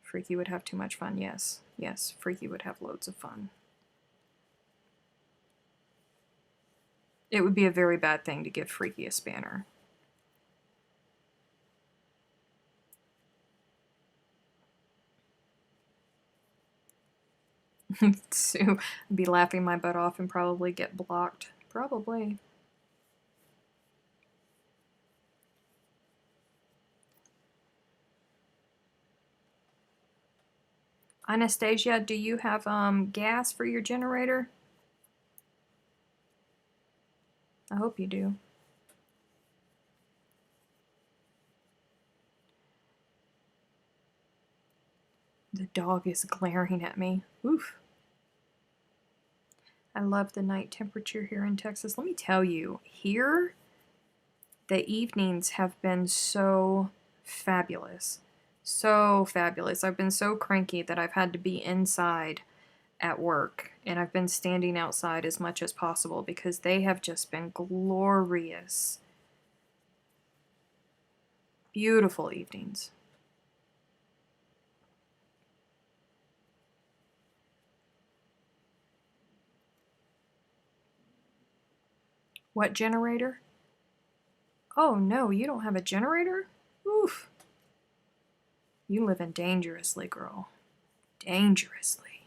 [SPEAKER 1] Freaky would have too much fun. Yes. Yes, Freaky would have loads of fun. It would be a very bad thing to give Freaky a spanner. Sue would be laughing my butt off and probably get blocked. Probably. Anastasia, do you have gas for your generator? I hope you do. The dog is glaring at me. Oof. I love the night temperature here in Texas. Let me tell you, here, the evenings have been so fabulous. So fabulous. I've been so cranky that I've had to be inside at work, and I've been standing outside as much as possible because they have just been glorious. Beautiful evenings. What generator? Oh no, you don't have a generator? Oof. You living dangerously, girl. Dangerously.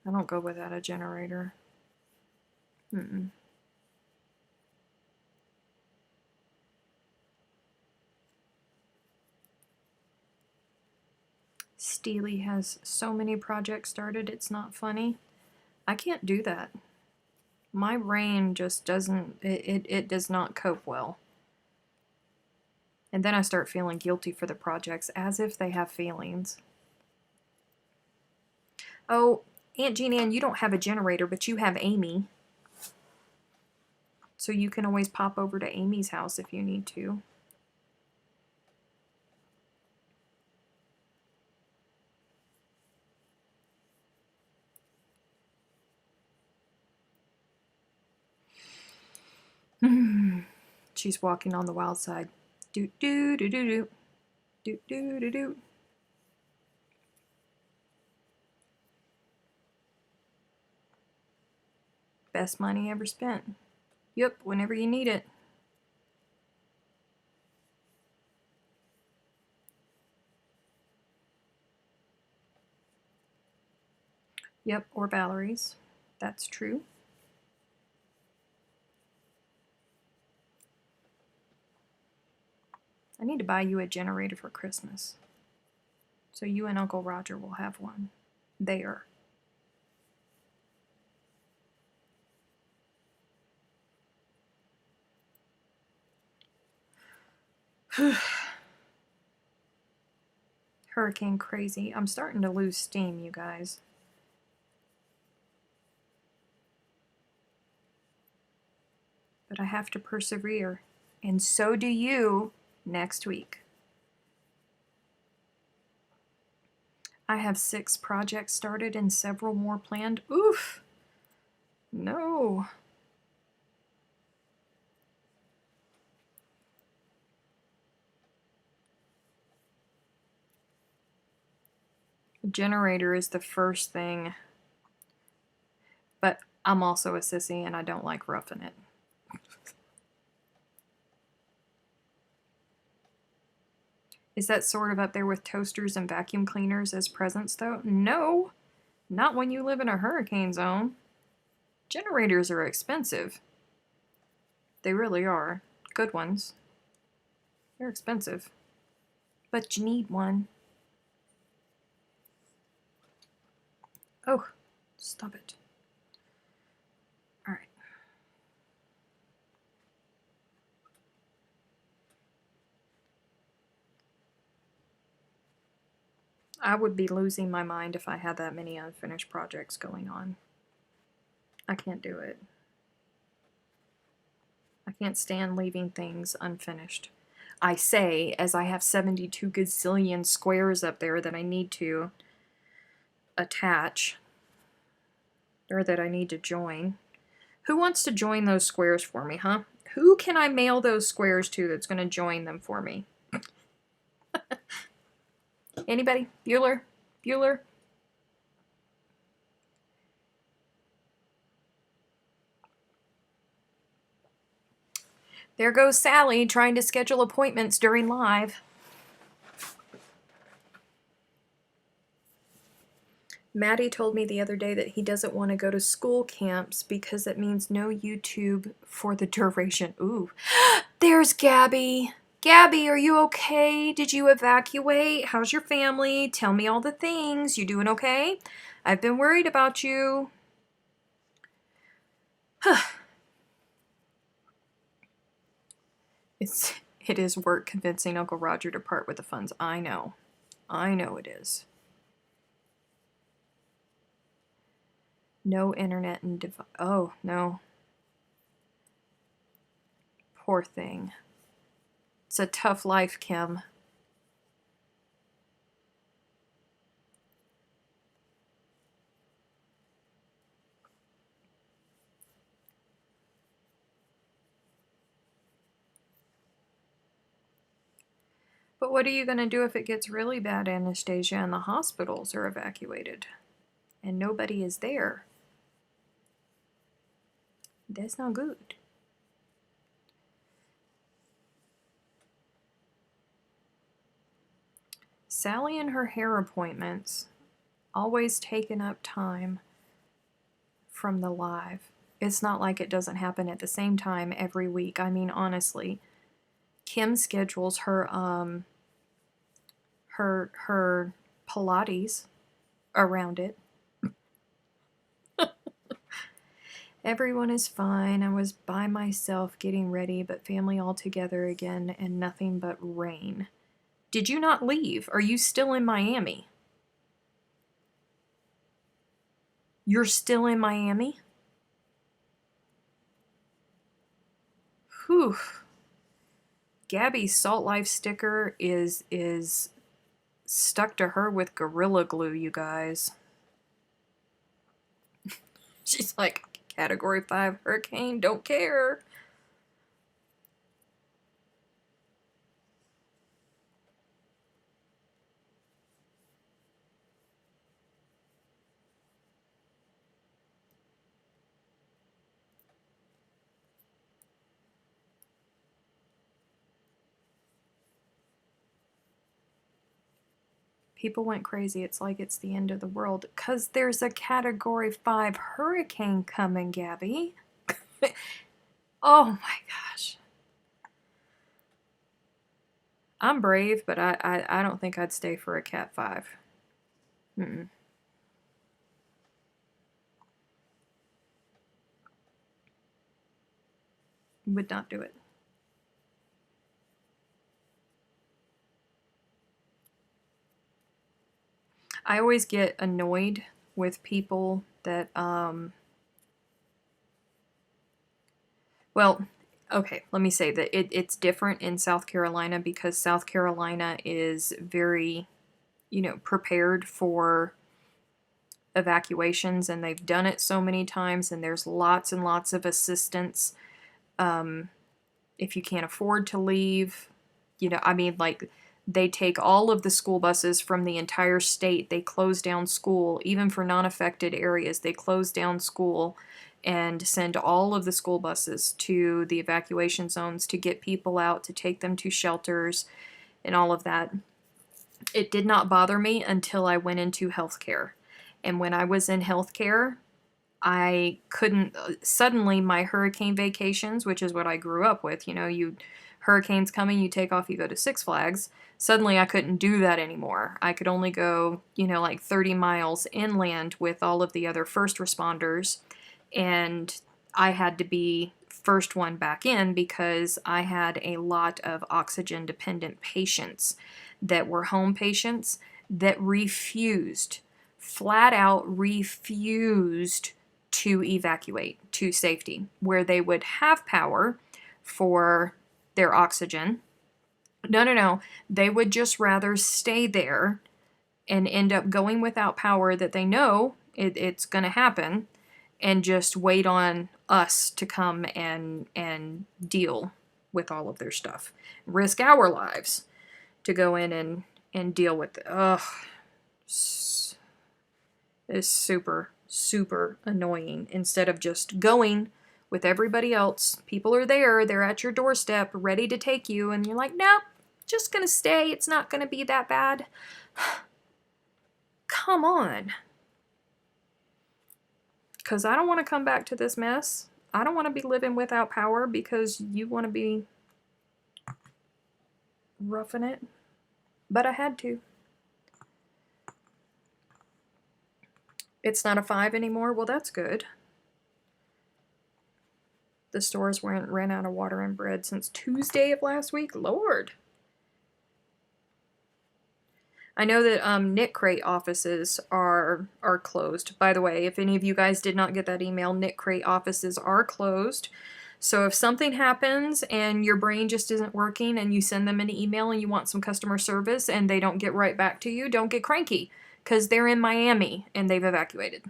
[SPEAKER 1] I don't go without a generator. Mm-mm. Steely has so many projects started, it's not funny. I can't do that. My brain just doesn't, it does not cope well. And then I start feeling guilty for the projects as if they have feelings. Oh, Aunt Jean Ann, you don't have a generator, but you have Amy. So you can always pop over to Amy's house if you need to. She's walking on the wild side. Doot doo doo doo doo. Doot doo doo doo. Best money ever spent. Yep, whenever you need it. Yep, or Valerie's. That's true. I need to buy you a generator for Christmas. So you and Uncle Roger will have one. There. Hurricane crazy. I'm starting to lose steam, you guys. But I have to persevere. And so do you next week. I have 6 projects started and several more planned. Oof! No. The generator is the first thing. But I'm also a sissy and I don't like roughing it. Is that sort of up there with toasters and vacuum cleaners as presents, though? No, not when you live in a hurricane zone. Generators are expensive. They really are. Good ones. They're expensive. But you need one. Oh, stop it. All right. I would be losing my mind if I had that many unfinished projects going on. I can't do it. I can't stand leaving things unfinished. I say, as I have 72 gazillion squares up there that I need to attach, or that I need to join. Who wants to join those squares for me, huh? Who can I mail those squares to that's going to join them for me? Anybody? Bueller? Bueller? There goes Sally trying to schedule appointments during live. Maddie told me the other day that he doesn't want to go to school camps because it means no YouTube for the duration. Ooh. There's Gabby. Gabby, are you okay? Did you evacuate? How's your family? Tell me all the things. You doing okay? I've been worried about you. It is work convincing Uncle Roger to part with the funds. I know. I know it is. No internet and oh, no. Poor thing. It's a tough life, Kim. But what are you going to do if it gets really bad, Anastasia, and the hospitals are evacuated? And nobody is there? That's not good. Sally and her hair appointments always taking up time from the live. It's not like it doesn't happen at the same time every week. I mean, honestly, Kim schedules her Pilates around it. Everyone is fine. I was by myself getting ready, but family all together again and nothing but rain. Did you not leave? Are you still in Miami? You're still in Miami? Whew. Gabby's Salt Life sticker is stuck to her with Gorilla Glue, you guys. She's like, Category 5 hurricane, don't care. People went crazy. It's like it's the end of the world. Because there's a Category 5 hurricane coming, Gabby. Oh my gosh. I'm brave, but I don't think I'd stay for a Cat 5. Mm-mm. Would not do it. I always get annoyed with people that, well, okay, let me say that it's different in South Carolina because South Carolina is very, prepared for evacuations, and they've done it so many times, and there's lots and lots of assistance. If you can't afford to leave, I mean, like, they take all of the school buses from the entire state. They close down school, even for non-affected areas. They close down school and send all of the school buses to the evacuation zones to get people out, to take them to shelters, and all of that. It did not bother me until I went into healthcare. And when I was in healthcare, I couldn't, suddenly my hurricane vacations, which is what I grew up with, hurricanes coming, you take off, you go to Six Flags. Suddenly I couldn't do that anymore. I could only go, like 30 miles inland with all of the other first responders. And I had to be first one back in because I had a lot of oxygen dependent patients that were home patients that refused, flat out refused to evacuate to safety, where they would have power for their oxygen. No. They would just rather stay there and end up going without power that they know it's going to happen, and just wait on us to come and deal with all of their stuff. Risk our lives to go in and deal with it. Ugh. It's super, super annoying. Instead of just going with everybody else, people are there, they're at your doorstep, ready to take you, and you're like, nope, just gonna stay, it's not gonna be that bad. Come on. Because I don't want to come back to this mess. I don't want to be living without power because you want to be roughing it. But I had to. It's not a 5 anymore? Well, that's good. The stores ran out of water and bread since Tuesday of last week. Lord. I know that Knit Crate offices are closed. By the way, if any of you guys did not get that email, Knit Crate offices are closed. So if something happens and your brain just isn't working and you send them an email and you want some customer service and they don't get right back to you, don't get cranky, because they're in Miami and they've evacuated.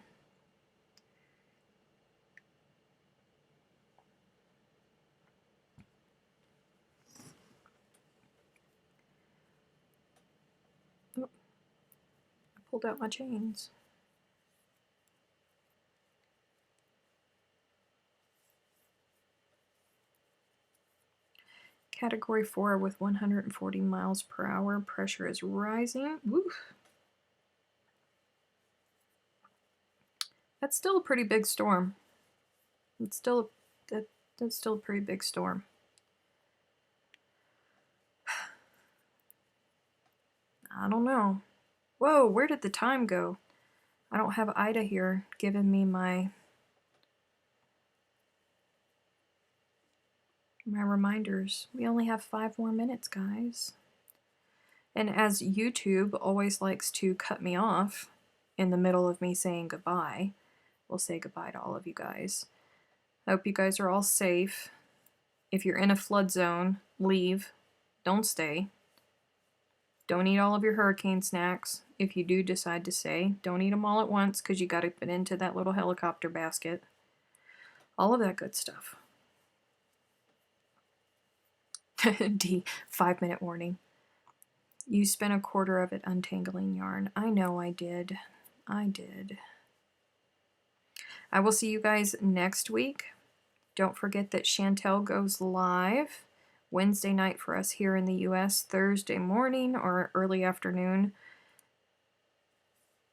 [SPEAKER 1] Oh, I pulled out my chains. Category 4 with 140 miles per hour. Pressure is rising. Oof. That's still a pretty big storm. It's still, that's still a pretty big storm. I don't know. Whoa, where did the time go? I don't have Ida here giving me my reminders. We only have 5 more minutes, guys. And as YouTube always likes to cut me off in the middle of me saying goodbye, we'll say goodbye to all of you guys. I hope you guys are all safe. If you're in a flood zone, leave. Don't stay. Don't eat all of your hurricane snacks. If you do decide to stay, don't eat them all at once because you got to fit into that little helicopter basket. All of that good stuff. D, 5-minute warning. You spent a quarter of it untangling yarn. I know I did. I did. I will see you guys next week. Don't forget that Chantel goes live Wednesday night for us here in the US, Thursday morning or early afternoon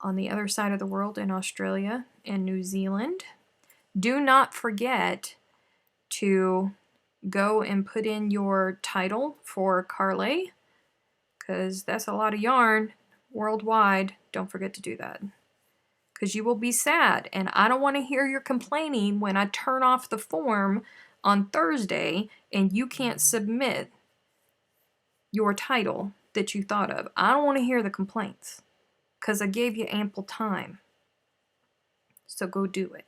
[SPEAKER 1] on the other side of the world in Australia and New Zealand. Do not forget to go and put in your title for Carlys, because that's a lot of yarn worldwide. Don't forget to do that, because you will be sad, and I don't want to hear your complaining when I turn off the form on Thursday and you can't submit your title that you thought of. I don't want to hear the complaints, because I gave you ample time. So go do it.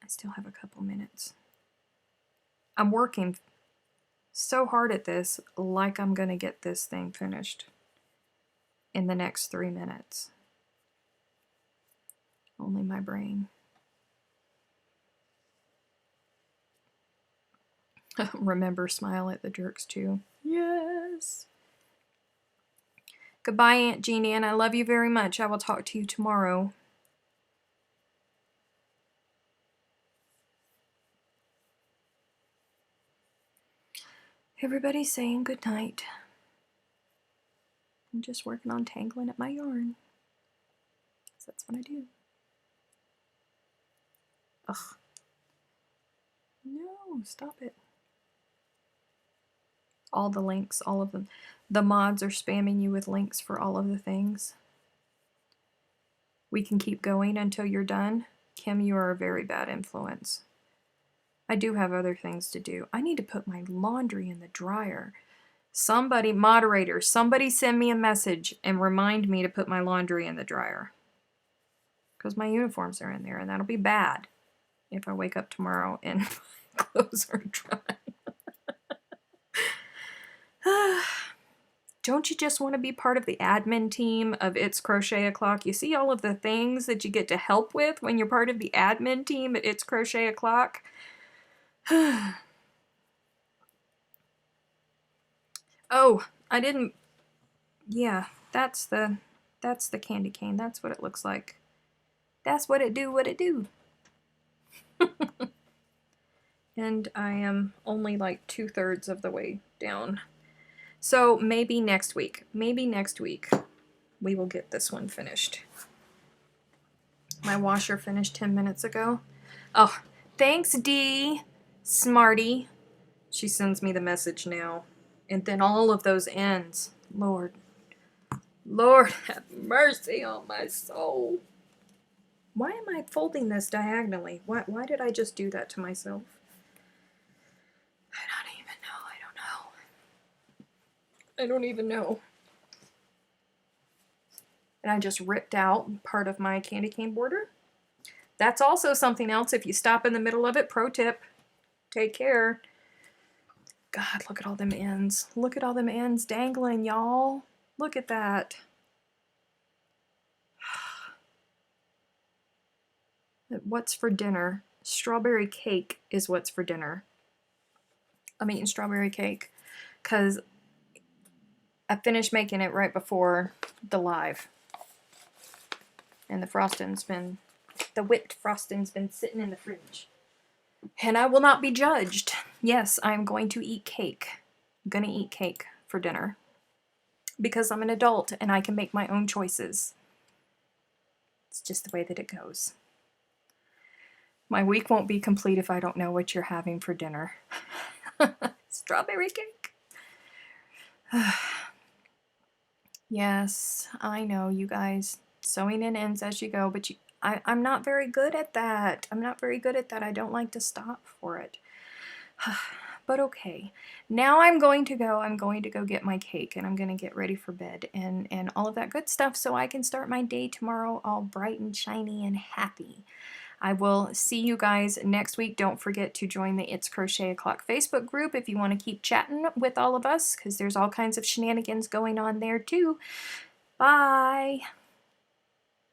[SPEAKER 1] I still have a couple minutes. I'm working so hard at this, like I'm gonna get this thing finished in the next 3 minutes. Only my brain. Remember, smile at the jerks too. Yes. Goodbye, Aunt Jeannie, and I love you very much. I will talk to you tomorrow. Everybody's saying good night. I'm just working on tangling at my yarn. So that's what I do. Ugh. No, stop it. All the links, all of them. The mods are spamming you with links for all of the things. We can keep going until you're done. Kim, you are a very bad influence. I do have other things to do. I need to put my laundry in the dryer. Somebody, moderator, somebody send me a message and remind me to put my laundry in the dryer. Because my uniforms are in there, and that'll be bad if I wake up tomorrow and my clothes are dry. Don't you just want to be part of the admin team of It's Crochet O'Clock? You see all of the things that you get to help with when you're part of the admin team at It's Crochet O'Clock? Oh, I didn't... Yeah, that's the candy cane. That's what it looks like. That's what it do. And I am only like 2/3 of the way down. So maybe next week we will get this one finished. My washer finished 10 minutes ago. Oh, thanks, Dee. Smarty. She sends me the message now. And then all of those ends. Lord have mercy on my soul. Why am I folding this diagonally? Why did I just do that to myself? I don't even know. And I just ripped out part of my candy cane border. That's also something else. If you stop in the middle of it, pro tip, take care. God, look at all them ends. Look at all them ends dangling, y'all. Look at that. What's for dinner? Strawberry cake is what's for dinner. I'm eating strawberry cake because I finished making it right before the live. And the whipped frosting's been sitting in the fridge. And I will not be judged. Yes, I'm going to eat cake. I'm going to eat cake for dinner. because I'm an adult and I can make my own choices. It's just the way that it goes. My week won't be complete if I don't know what you're having for dinner. Strawberry cake. Yes, I know, you guys. Sewing in ends as you go, but I'm not very good at that. I'm not very good at that. I don't like to stop for it. But okay, now I'm going to go get my cake, and I'm going to get ready for bed and all of that good stuff so I can start my day tomorrow all bright and shiny and happy. I will see you guys next week. Don't forget to join the It's Crochet O'Clock Facebook group if you want to keep chatting with all of us, because there's all kinds of shenanigans going on there too. Bye!